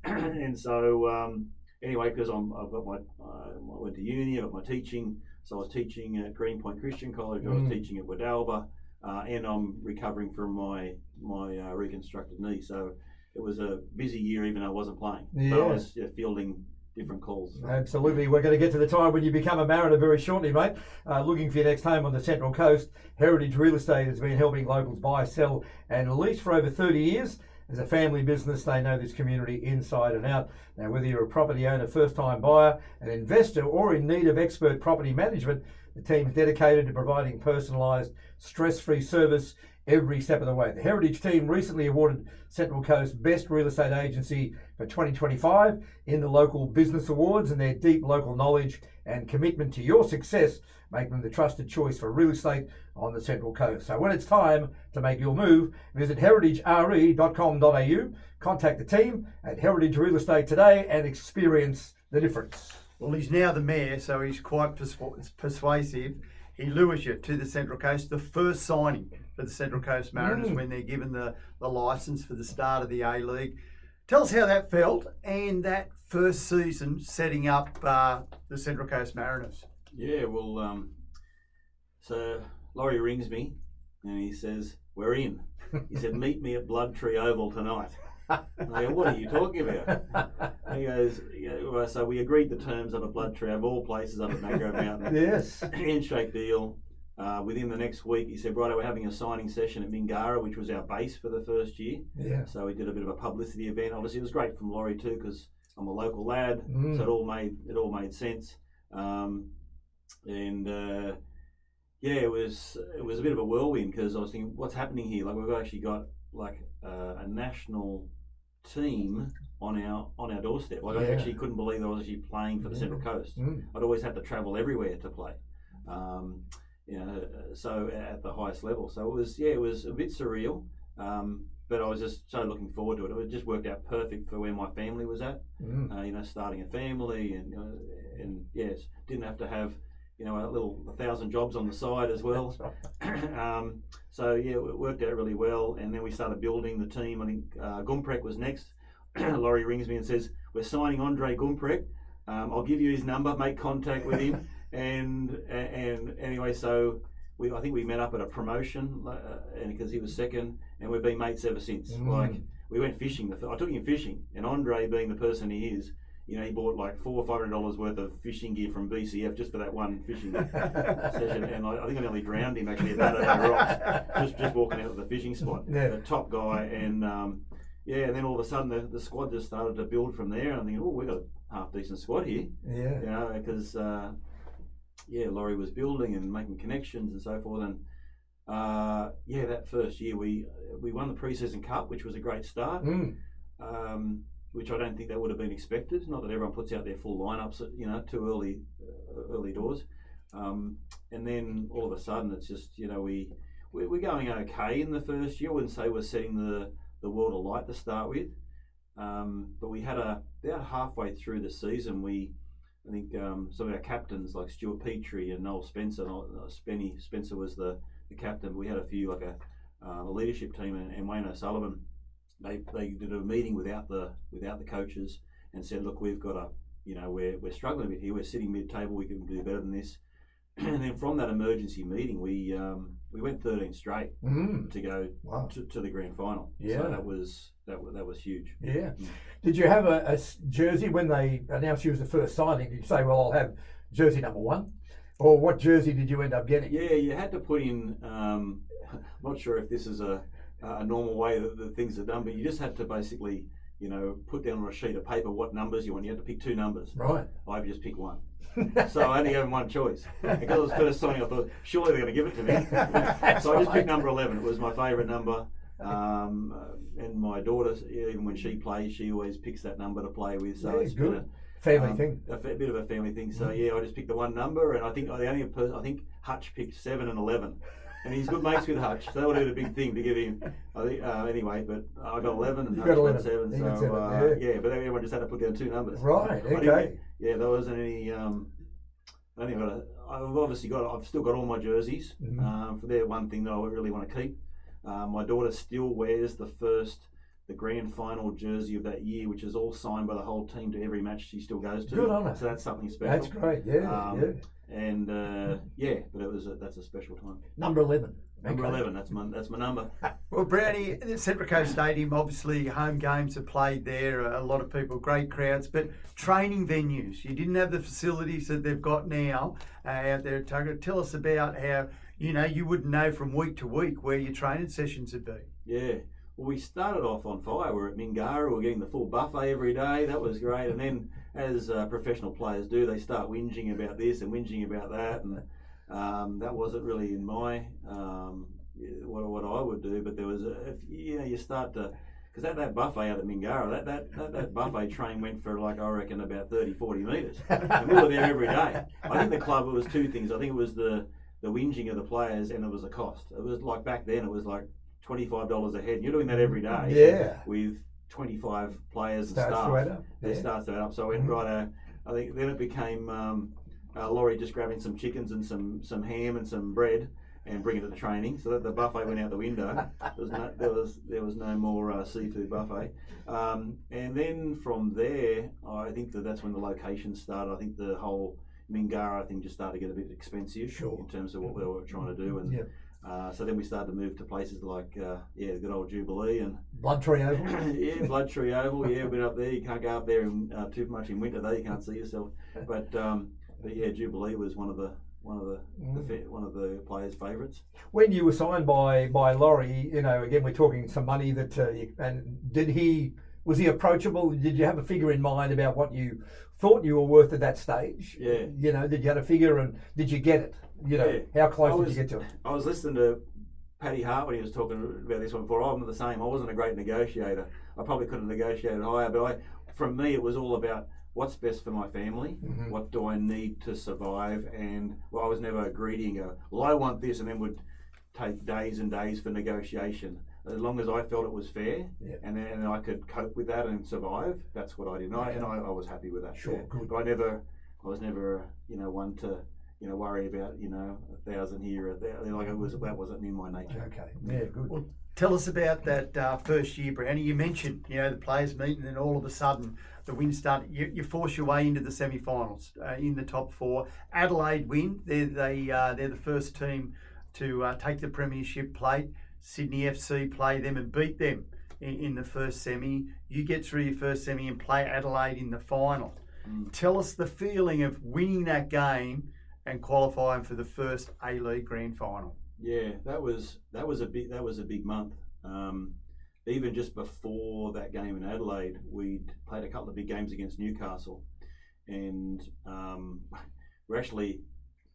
And so, anyway, because I went to uni, I got my teaching. So I was teaching at Greenpoint Christian College. I was teaching at Wadalba, and I'm recovering from my reconstructed knee. So it was a busy year, even though I wasn't playing. Yeah. But I was fielding different calls. Absolutely. We're going to get to the time when you become a Mariner very shortly, mate. Looking for your next home on the Central Coast. Heritage Real Estate has been helping locals buy, sell and lease for over 30 years. As a family business, they know this community inside and out. Now, whether you're a property owner, first-time buyer, an investor or in need of expert property management, the team's dedicated to providing personalised, stress-free service every step of the way. The Heritage team recently awarded Central Coast Best Real Estate Agency for 2025 in the Local Business Awards, and their deep local knowledge and commitment to your success make them the trusted choice for real estate on the Central Coast. So when it's time to make your move, visit heritagere.com.au, contact the team at Heritage Real Estate today and experience the difference. Well, he's now the mayor, so he's quite persuasive. He lures you to the Central Coast, the first signing for the Central Coast Mariners when they're given the licence for the start of the A-League. Tell us how that felt and that first season setting up the Central Coast Mariners. Yeah, well, so Laurie rings me and he says, we're in. He said, meet me at Blood Tree Oval tonight. And I go, what are you talking about? And he goes, yeah, so we agreed the terms of a Blood Tree of all places up at Magro Mountain. Yes. Handshake deal. Within the next week, he said, right, we're having a signing session at Mingara, which was our base for the first year. Yeah. So we did a bit of a publicity event. Obviously, it was great from Laurie too, because I'm a local lad, so it all made sense. Yeah, it was a bit of a whirlwind because I was thinking, what's happening here? Like, we've actually got a national team on our doorstep. Like, I actually couldn't believe I was actually playing for the Central Coast. I'd always had to travel everywhere to play. So at the highest level. So it was a bit surreal. But I was just so looking forward to it. It just worked out perfect for where my family was at. Starting a family and yes, didn't have to have a 1,000 jobs on the side as well. So yeah, it worked out really well. And then we started building the team. I think Gumprek was next. Laurie rings me and says, "We're signing Andre Gumprek. I'll give you his number. Make contact with him." and anyway, so I think we met up at a promotion, and because he was second, and we've been mates ever since. Like, we went fishing. I took him fishing, and Andre, being the person he is, he bought like $400 or $500 worth of fishing gear from BCF just for that one fishing session. And I think I nearly drowned him actually at that over rocks, just walking out of the fishing spot. Yeah. The top guy, and and then all of a sudden the squad just started to build from there. And I'm thinking, we've got a half decent squad here. Yeah. Because Laurie was building and making connections and so forth. And that first year we won the pre-season cup, which was a great start. Which I don't think that would have been expected. Not that everyone puts out their full lineups, too early doors. And then all of a sudden, it's just we're going okay in the first year. I wouldn't say we're setting the world alight to start with, but we had about halfway through the season, we I think some of our captains like Stuart Petrie and Noel Spencer. Spencer was the captain. We had a few like a leadership team and Wayne O'Sullivan. They did a meeting without the coaches and said, look, we've got we're struggling a bit here. We're sitting mid-table. We can do better than this. And then from that emergency meeting, we went 13 straight to go to the grand final. Yeah, so that was huge. Yeah. Did you have a jersey when they announced you as the first signing? Did you say, well, I'll have jersey number 1? Or what jersey did you end up getting? Yeah, you had to put in. I'm not sure if this is a normal way that things are done, but you just had to basically, put down on a sheet of paper what numbers you want. You had to pick 2 numbers. Right. I just picked 1. So I only had one choice. Because it was first signing, I thought, surely they're going to give it to me. So I just picked number 11. It was my favourite number. And my daughter, even when she plays, she always picks that number to play with. So it's good. been Family thing. A bit of a family thing. So I just picked the one number, and I think I think Hutch picked 7 and 11. And he's good mates with Hutch, so that would have been a big thing to give him. I think anyway, but I got 11 and Hutch got 7. So but everyone just had to put down 2 numbers. Right. Okay. There wasn't any. I think I've still got all my jerseys. For there, one thing that I really want to keep. My daughter still wears the grand final jersey of that year, which is all signed by the whole team to every match she still goes to. Good on her. So that's something special. That's great. Yeah. And but that's a special time. Number 11. Number 11. That's my number. Well, Brownie, the Central Coast Stadium, obviously home games are played there. A lot of people, great crowds, but training venues. You didn't have the facilities that they've got now out there at Tuggerah. Tell us about how you wouldn't know from week to week where your training sessions would be. Yeah. Well, we started off on fire. We're at Mingara. We're getting the full buffet every day. That was great. And then, as professional players do, they start whinging about this and whinging about that. And that wasn't really in my what I would do. But there was you start to, because that buffet out at Mingara, that buffet train went for I reckon about 30-40 metres. And we were there every day. I think the club, it was 2 things. I think it was the whinging of the players, and it was the cost. It was like back then. It was like $25 a head. And you're doing that every day. Yeah. With 25 players and Starts staff. to add up. It starts to add up. So I went right. I think then it became Laurie just grabbing some chickens and some ham and some bread and bringing it to training. So that the buffet went out the window. There was no more seafood buffet. And then from there, I think that's when the locations started. I think the whole Mingara thing just started to get a bit expensive in terms of what we were trying to do. And so then we started to move to places like the good old Jubilee and Bloodtree Oval. Bloodtree Oval. Yeah, we've been up there. You can't go up there too much in winter though. You can't see yourself. But Jubilee was one of the players' favourites. When you were signed by Laurie, again we're talking some money that and was he approachable? Did you have a figure in mind about what you thought you were worth at that stage? Yeah. Did you have a figure and did you get it? How close did you get to it? I was listening to Paddy Hart when he was talking about this one before. I'm the same. I wasn't a great negotiator. I probably could have negotiated higher, but from me it was all about what's best for my family, what do I need to survive, and I was never greedy and go, well, I want this, and then would take days and days for negotiation. As long as I felt it was fair, and then I could cope with that and survive, that's what I did, and I was happy with that. Sure, good. But I was never one to worry about 1,000 here, that wasn't in my nature. Okay, yeah, good. Well, tell us about that first year, Brownie. You mentioned the players meet, and then all of a sudden the win started. You force your way into the semi-finals in the top 4. Adelaide win. They're the first team to take the premiership plate. Sydney FC play them and beat them in the first semi. You get through your first semi and play Adelaide in the final. Tell us the feeling of winning that game and qualifying for the first A-League Grand Final. Yeah, that was a big month. Even just before that game in Adelaide, we'd played a couple of big games against Newcastle, and we're actually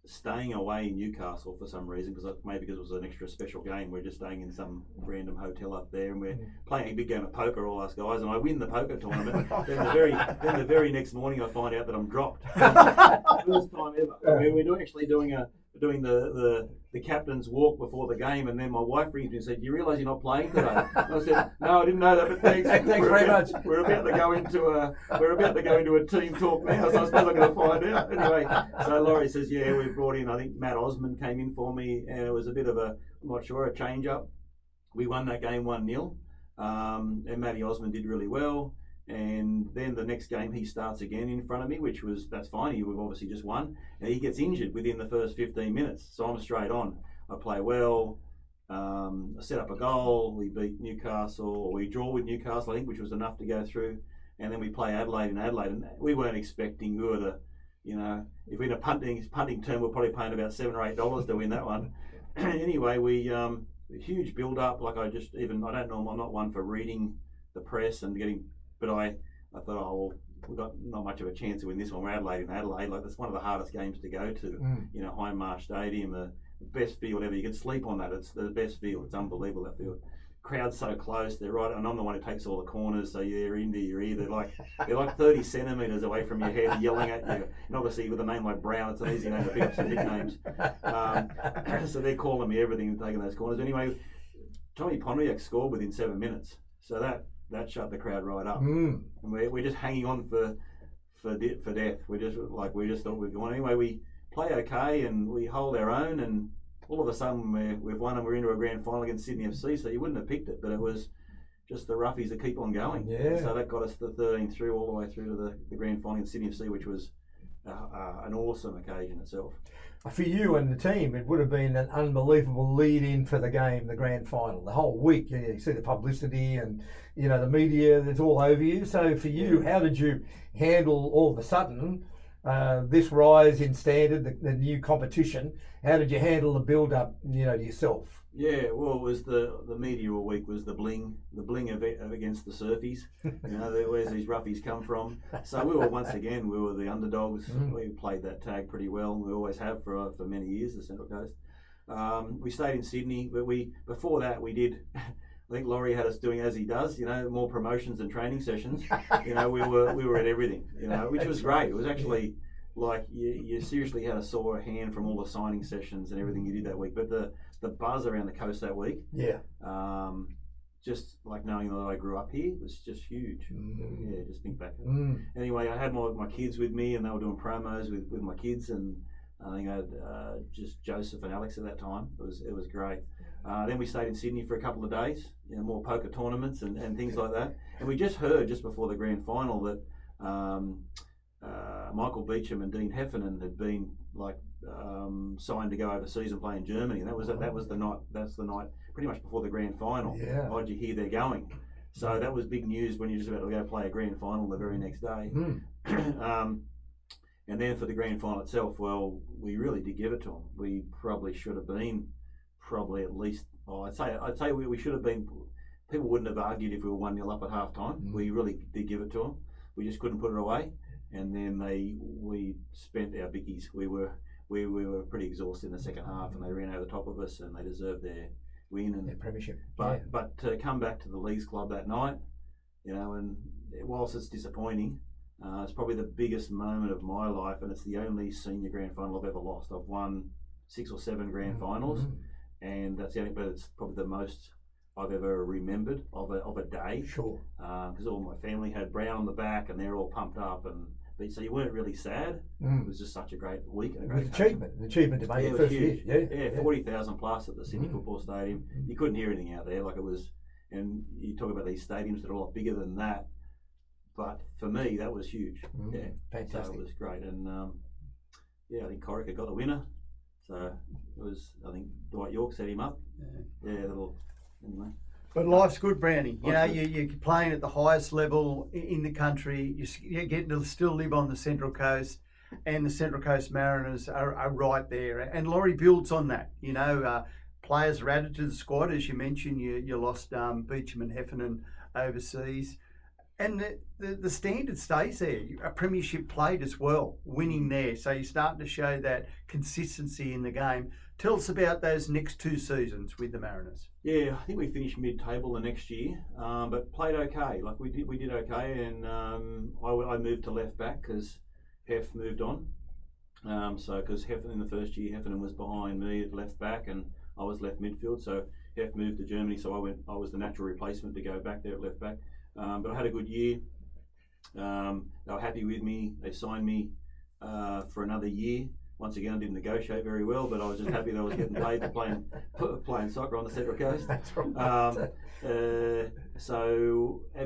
staying away in Newcastle for some reason, because it was an extra special game. We're just staying in some random hotel up there, and we're playing a big game of poker, all us guys, and I win the poker tournament. then the very next morning I find out that I'm dropped. First time ever. We're actually doing a doing the captain's walk before the game, and then my wife rings me and said, "You realise you're not playing today?" And I said, "No, I didn't know that, but thanks. Thanks very much. We're about to go into a team talk now, so I suppose I'm going to find out." Anyway, so Laurie says, "Yeah, we brought in. I think Matt Osmond came in for me, and it was a bit of a, I'm not sure, a change up. We won that game 1-0, and Matty Osmond did really well." And then the next game he starts again in front of me, that's fine. We've obviously just won. And he gets injured within the first 15 minutes. So I'm straight on. I play well. I set up a goal. We beat Newcastle, or we draw with Newcastle, I think, which was enough to go through. And then we play Adelaide in Adelaide. And we weren't expecting, we were the, if we're in a punting term, we're probably paying about $7 or $8 to win that one. Anyway, we huge build up. Like I'm not one for reading the press and getting. But I thought, oh, well, we've got not much of a chance to win this one. We're Adelaide in Adelaide. Like, that's one of the hardest games to go to. Hindmarsh Stadium, the best field ever. You can sleep on that. It's the best field. It's unbelievable, that field. Crowd's so close. They're right, and I'm the one who takes all the corners, so you're into your ear. They're like 30 centimetres away from your head, yelling at you. And obviously, with a name like Brown, it's an easy name to pick up some nicknames. So they're calling me everything and taking those corners. Anyway, Tommy Pontiac scored within 7 minutes. So that shut the crowd right up, and we're just hanging on for death. We just thought we'd go on. Anyway, we play okay and we hold our own, and all of a sudden we've won and we're into a grand final against Sydney FC. So you wouldn't have picked it, but it was just the roughies that keep on going. Yeah. So that got us the 13 through all the way through to the grand final in Sydney FC, which was an awesome occasion itself. For you and the team, it would have been an unbelievable lead-in for the game, the grand final. The whole week, you see the publicity and the media that's all over you. So for you, how did you handle all of a sudden this rise in standard, the new competition? How did you handle the build-up, to yourself? Yeah, well, it was the media all week was the bling of against the surfies. Where's these roughies come from? So we were the underdogs. We played that tag pretty well. We always have for many years, the Central Coast. We stayed in Sydney, but before that we did. I think Laurie had us doing, as he does, more promotions and training sessions. We were at everything, which was great. It was actually like you seriously had a sore hand from all the signing sessions and everything you did that week. But the buzz around the coast that week, just like knowing that I grew up here was just huge. Yeah, just think back. Anyway, I had my kids with me, and they were doing promos with my kids, and I think I had just Joseph and Alex at that time. It was great. Then we stayed in Sydney for a couple of days, more poker tournaments and things like that. And we just heard just before the grand final that Michael Beecham and Dean Heffernan had been signed to go overseas and play in Germany, and that's the night pretty much before the grand final. Yeah. How'd you hear they're going? So that was big news when you're just about to go play a grand final the very next day. And then for the grand final itself, well, we really did give it to them. We probably should have been at least. I'd say we should have been. People wouldn't have argued if we were 1-0 up at half time. We really did give it to them. We just couldn't put it away. And then we spent our bickies. We were pretty exhausted in the second half, and they ran over the top of us, and they deserved their win and their premiership. But to come back to the Leagues Club that night, and whilst it's disappointing, it's probably the biggest moment of my life, and it's the only senior grand final I've ever lost. I've won 6 or 7 grand finals, and that's the only. But it's probably the most I've ever remembered of a day. Sure. Because all my family had Brown on the back, and they're all pumped up, so you weren't really sad. It was just such a great week and a great achievement to make it first huge. year. Yeah, 40,000 plus at the Sydney Football Stadium. You couldn't hear anything out there, like it was. And you talk about these stadiums that are a lot bigger than that, but for me that was huge. Yeah, fantastic. So it was great, and I think Corica got the winner. So it was. I think Dwight York set him up. Anyway. But life's good, Brownie. You're playing at the highest level in the country. You're getting to still live on the Central Coast, and the Central Coast Mariners are right there. And Laurie builds on that. Players are added to the squad. As you mentioned, you lost Beecham and Heffernan overseas. And the standard stays there. A premiership played as well, winning there. So you're starting to show that consistency in the game. Tell us about those next 2 seasons with the Mariners. Yeah, I think we finished mid-table the next year, but played okay. Like we did okay, and I moved to left back because Hef moved on. So because Heffernan in the first year, Heffernan was behind me at left back, and I was left midfield. So Hef moved to Germany, so I was the natural replacement to go back there at left back. But I had a good year. They were happy with me. They signed me for another year. Once again, I didn't negotiate very well, but I was just happy that I was getting paid for playing soccer on the Central Coast. That's right.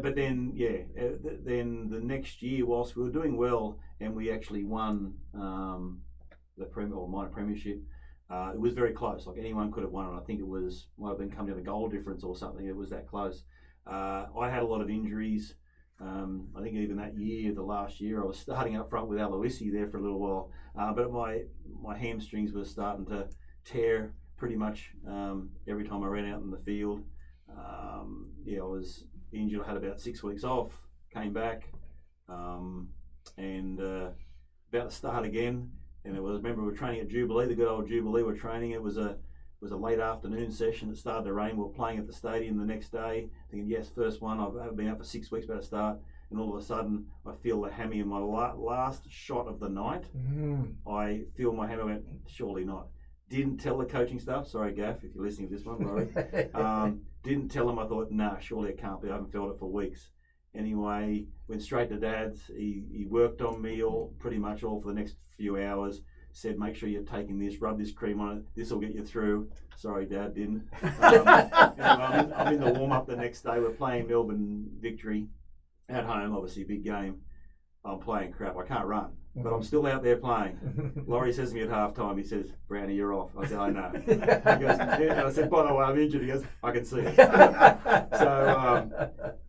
But then, then the next year, whilst we were doing well, and we actually won the minor premiership, it was very close. Like anyone could have won it. I think it might have been come down to goal difference or something. It was that close. I had a lot of injuries. I think even that year, the last year, I was starting up front with Aloisi there for a little while. But my hamstrings were starting to tear pretty much every time I ran out in the field. I was injured. I had about 6 weeks off, came back, and about to start again. And remember, we were training at Jubilee, the good old Jubilee. We're training. It was a late afternoon session. It started to rain. We were playing at the stadium the next day, thinking, yes, first one. I've been out for 6 weeks, about to start. And all of a sudden, I feel the hammy in my last shot of the night. I feel my hammy. I went, surely not. Didn't tell the coaching staff. Sorry, Gaff, if you're listening to this one, Rory. Didn't tell them. I thought, nah, surely it can't be. I haven't felt it for weeks. Anyway, went straight to Dad's. He worked on me pretty much all for the next few hours. Said, make sure you're taking this, rub this cream on it. This will get you through. Sorry, Dad, didn't. Anyway, I'm in the warm-up the next day. We're playing Melbourne Victory at home, obviously, big game. I'm playing crap. I can't run, but I'm still out there playing. Laurie says to me at half-time, he says, Brownie, you're off. I said, I know. He goes, yeah. And I said, by the way, I'm injured. He goes, I can see it.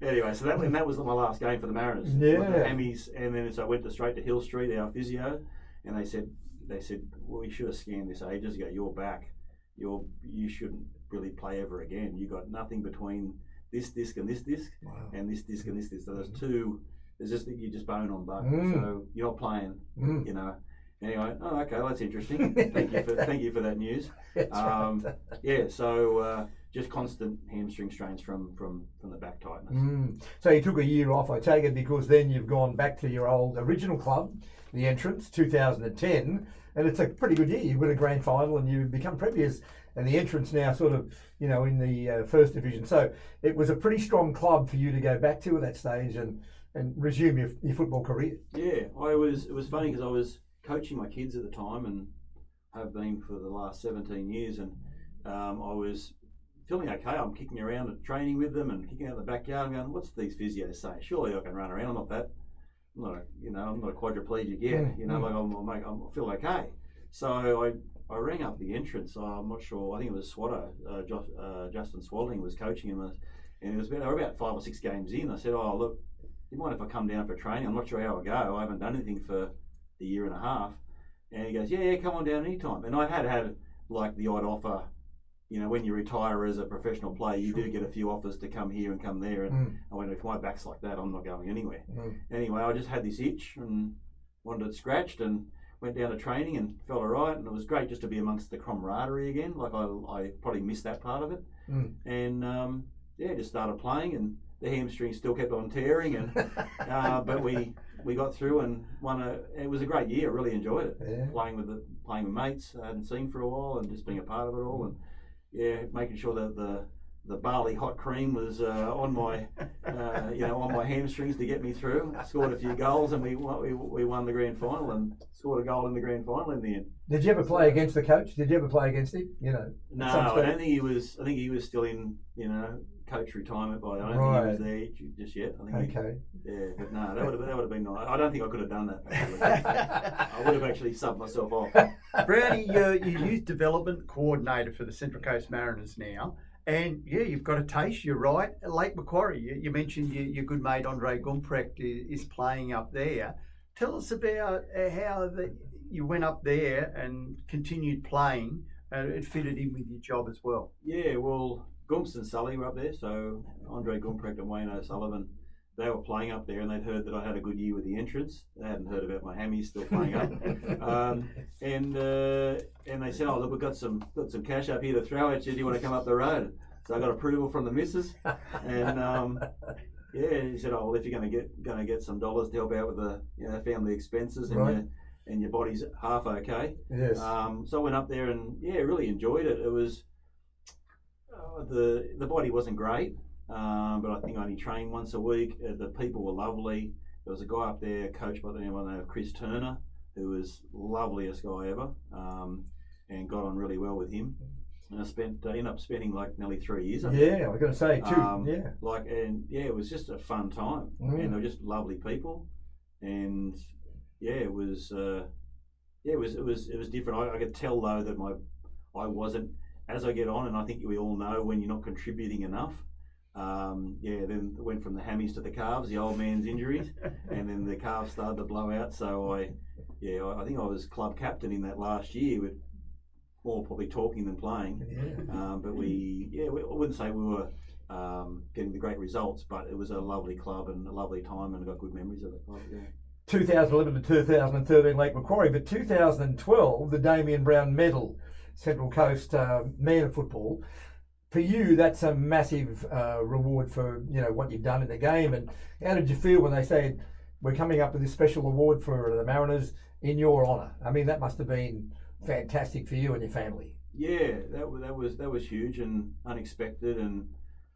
Anyway, so that was my last game for the Mariners. Yeah. With the hammies, and then so I went straight to Hill Street, our physio, and they said, well, we should have scanned this ages ago. You're back. You shouldn't really play ever again. You got nothing between this disc and this disc, and this disc and this disc. So there's two. There's just that you're just bone on bone. So you're not playing. You know. Anyway, okay, well, that's interesting. Thank you for that news. So just constant hamstring strains from the back tightness. So you took a year off, I take it, because then you've gone back to your old original club, the Entrance, 2010, and it's a pretty good year. You win a grand final and you become premiers, and the Entrance now sort of, in the first division. So it was a pretty strong club for you to go back to at that stage and resume your football career. Yeah, it was funny because I was coaching my kids at the time and have been for the last 17 years, and I was feeling okay. I'm kicking around and training with them and kicking out in the backyard. I'm going, what's these physios saying? Surely I can run around. I'm not a quadriplegic yet. I feel okay. So I rang up the Entrance. I'm not sure. I think it was Swatto. Justin Swalling was coaching him, and they were about 5 or 6 games in. I said, "Oh, look, do you mind if I come down for training? I'm not sure how I go. I haven't done anything for a year and a half." And he goes, "Yeah, come on down anytime." And I had like the odd offer. When you retire as a professional player, you do get a few offers to come here and come there. And I went, if my back's like that, I'm not going anywhere. Anyway, I just had this itch and wanted it scratched and went down to training and felt all right. And it was great just to be amongst the camaraderie again. Like I probably missed that part of it. And just started playing, and the hamstring still kept on tearing. And but we got through and won it was a great year. I really enjoyed it. Yeah. Playing with mates I hadn't seen for a while and just being a part of it all. And making sure that the barley hot cream was on my on my hamstrings to get me through. I scored a few goals and we won the grand final and scored a goal in the grand final in the end. Did you ever play against the coach? Did you ever play against him? No, I don't think he was. I think he was still in coach retirement by. I don't think he was there just yet. I think but no, that would have been nice. I don't think I could have done that. I would have actually subbed myself off. Brownie, you're youth development coordinator for the Central Coast Mariners now, and you've got a taste. You're right, Lake Macquarie. You mentioned your good mate Andre Gumprecht is playing up there. Tell us about how you went up there and continued playing. It fitted in with your job as well. Yeah, well, Gumps and Sully were up there, so Andre Gumprecht and Wayne O'Sullivan, they were playing up there, and they'd heard that I had a good year with the Entrance. They hadn't heard about my hammies still playing up, and they said, "Oh, look, we've got some cash up here to throw at you. Do you want to come up the road?" So I got approval from the missus, and he said, "Oh, well, if you're going to get some dollars to help out with the family expenses, and and your body's half okay. Yes. So I went up there and really enjoyed it. It was the body wasn't great, but I think I only trained once a week. The people were lovely. There was a guy up there, coached by the name of Chris Turner, who was loveliest guy ever, and got on really well with him. And I ended up spending like nearly 3 years. Yeah, I was going to say too. It was just a fun time, and they were just lovely people, and it was different. I could tell though that I wasn't, as I get on, and I think we all know when you're not contributing enough. Then it went from the hammies to the calves, the old man's injuries, and then the calves started to blow out. So I think I was club captain in that last year, with more probably talking than playing. But I wouldn't say we were getting the great results, but it was a lovely club and a lovely time, and I got good memories of the club. 2011 to 2013 Lake Macquarie, but 2012 the Damien Brown Medal, Central Coast Man of Football. For you, that's a massive reward for what you've done in the game. And how did you feel when they said we're coming up with this special award for the Mariners in your honour? I mean, that must have been fantastic for you and your family. Yeah, that was huge and unexpected, and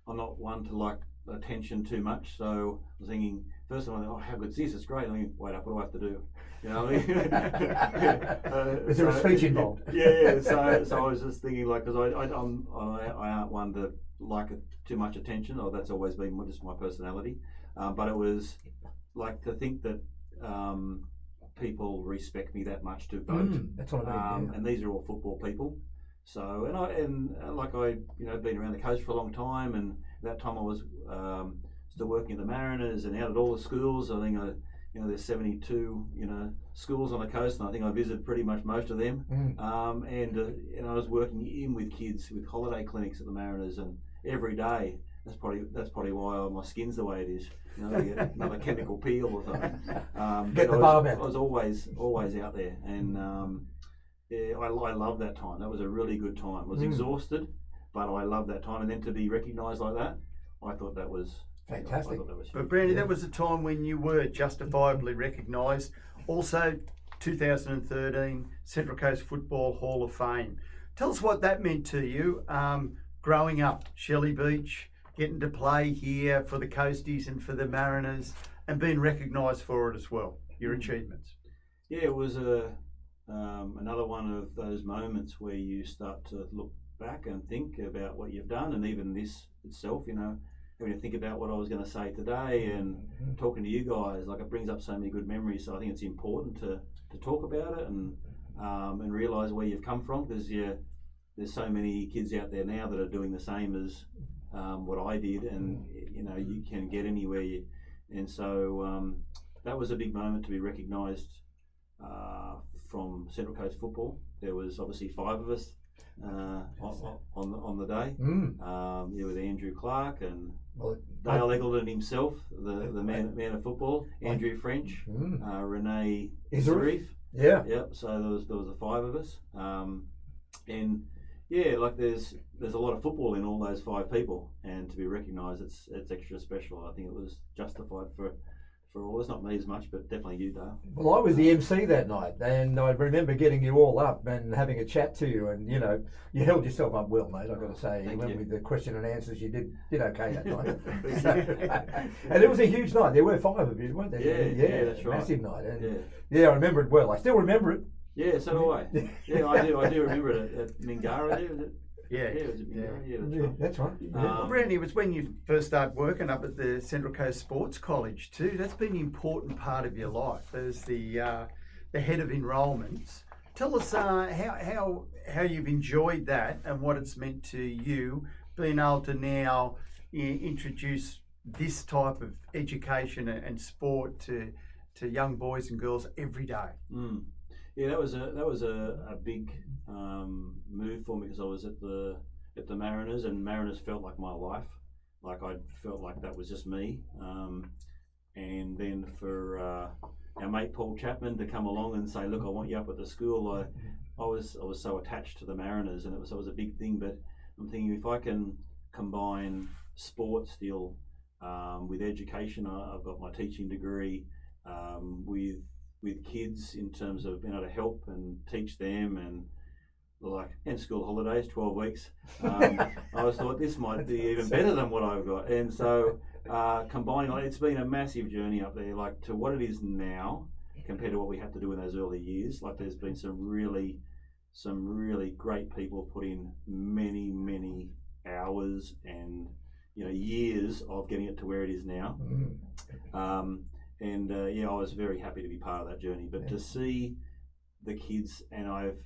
I'm not one to like attention too much. So I was thinking first, I'm like, oh, how good's this? It's great. I mean, wait up, what do I have to do? You know what I mean? Is there a speech involved? Yeah. So I was just thinking, like, because I aren't one to like too much attention, or that's always been just my personality. But it was like to think that people respect me that much to vote. That's what I mean. And these are all football people. So I've been around the coast for a long time, and at that time I was still working at the Mariners and out at all the schools. I think there's 72 schools on the coast, and I think I visited pretty much most of them. And I was working in with kids with holiday clinics at the Mariners, and every day. That's probably why my skin's the way it is. Get another chemical peel or something. Get the barb out. I was always out there, and I loved that time. That was a really good time. I was exhausted, but I loved that time. And then to be recognised like that, I thought that was fantastic. But Brownie, that was a time when you were justifiably recognised. Also, 2013 Central Coast Football Hall of Fame. Tell us what that meant to you. Growing up, Shelley Beach, getting to play here for the Coasties and for the Mariners, and being recognised for it as well, your achievements. Yeah, it was another one of those moments where you start to look back and think about what you've done, and even this itself, having to think about what I was going to say today and talking to you guys, like it brings up so many good memories. So I think it's important to talk about it and realise where you've come from, because there's so many kids out there now that are doing the same as what I did, and you can get anywhere. And so that was a big moment to be recognised from Central Coast Football. There was obviously 5 of us on the day. With Andrew Clark and Dale Eggleton himself, the man of football, Andrew French, Renee Zarif. Yep. So there was the 5 of us, and there's a lot of football in all those 5 people, and to be recognised, it's extra special. I think it was justified for all. It's not me as much, but definitely you, Dale. Well, I was the MC that night, and I remember getting you all up and having a chat to you, and you held yourself up well, mate. I've got to say, you went with the question and answers. You did okay that night. And it was a huge night. There were 5 of you, weren't there? Yeah, that's right. Massive night, and I remember it well. I still remember it. Yeah, so do I. Yeah, I do remember it at Mingara. Was it? Yeah, it was at Mingara. That's right. Well, Brownie, it was when you first started working up at the Central Coast Sports College too. That's been an important part of your life as the head of enrolments. Tell us how you've enjoyed that and what it's meant to you, being able to now introduce this type of education and sport to young boys and girls every day. Yeah, that was a big move for me, because I was at the Mariners, and Mariners felt like my life. Like I felt like that was just me. And then for our mate Paul Chapman to come along and say, "Look, I want you up at the school." I was so attached to the Mariners, and it was a big thing. But I'm thinking, if I can combine sport still with education, I've got my teaching degree, with kids in terms of being able to help and teach them and school holidays, 12 weeks. I always thought this might be even better than what I've got. And so combining, it's been a massive journey up there, like to what it is now compared to what we had to do in those early years. Like there's been some really great people put in many hours and years of getting it to where it is now. I was very happy to be part of that journey. But to see the kids, and I've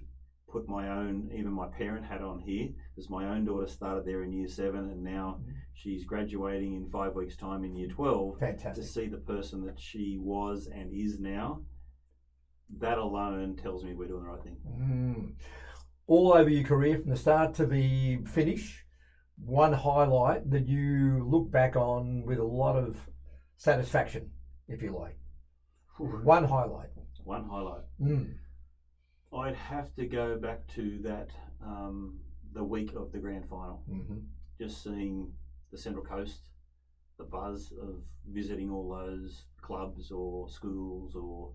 put even my parent hat on here, because my own daughter started there in year 7 and now she's graduating in 5 weeks' time in year 12. Fantastic. To see the person that she was and is now, that alone tells me we're doing the right thing. All over your career, from the start to the finish, one highlight that you look back on with a lot of satisfaction, if you like. One highlight. I'd have to go back to that the week of the grand final. Just seeing the Central Coast, the buzz of visiting all those clubs or schools or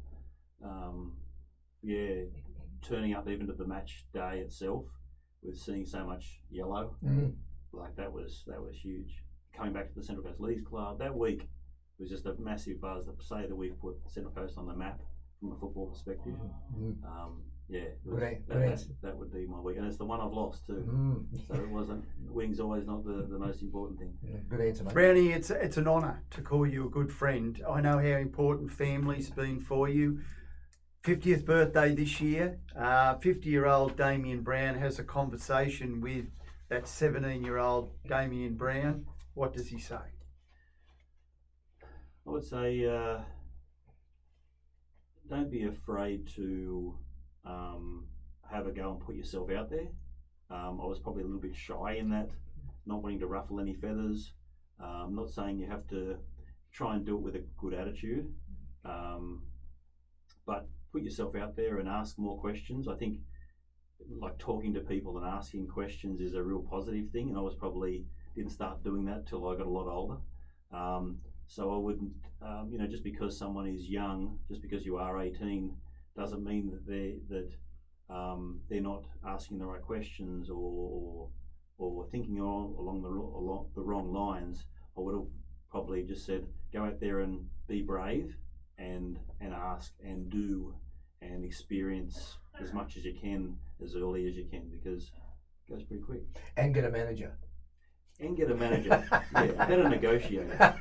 turning up even to the match day itself with seeing so much yellow. Like that was huge. Coming back to the Central Coast Leagues Club that week was just a massive buzz to say that we've put Central Coast on the map from a football perspective. That would be my week, and it's the one I've lost too. So it wasn't. Winning's always not the most important thing. Good answer, mate. Brownie, it's an honour to call you a good friend. I know how important family's been for you. 50th birthday this year. 50-year-old Damien Brown has a conversation with that 17-year-old Damien Brown. What does he say? I would say don't be afraid to have a go and put yourself out there. I was probably a little bit shy in that, not wanting to ruffle any feathers. I'm not saying you have to try and do it with a good attitude, but put yourself out there and ask more questions. I think like talking to people and asking questions is a real positive thing, and I was probably didn't start doing that till I got a lot older. So I wouldn't, just because someone is young, just because you are 18, doesn't mean that they're not asking the right questions or thinking along the wrong lines. I would have probably just said, go out there and be brave and ask and do and experience as much as you can as early as you can, because it goes pretty quick. And get a manager. Better negotiator.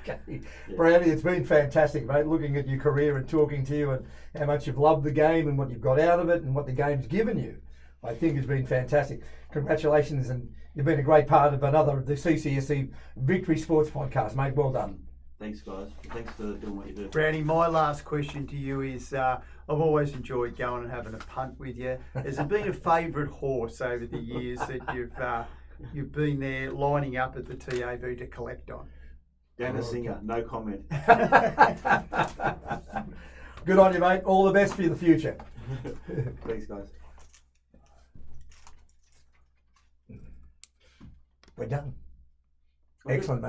Okay. Brownie, it's been fantastic, mate, looking at your career and talking to you and how much you've loved the game and what you've got out of it and what the game's given you. I think it's been fantastic. Congratulations, and you've been a great part of another of the CCSE Victory Sports podcast, mate. Well done. Thanks, guys. Thanks for doing what you do. Brownie, my last question to you is, I've always enjoyed going and having a punt with you. Has there been a favourite horse over the years that you've been there lining up at the TAB to collect on? Dana Singer, no comment. Good on you, mate. All the best for the future. Thanks, guys. We're done. Excellent, mate.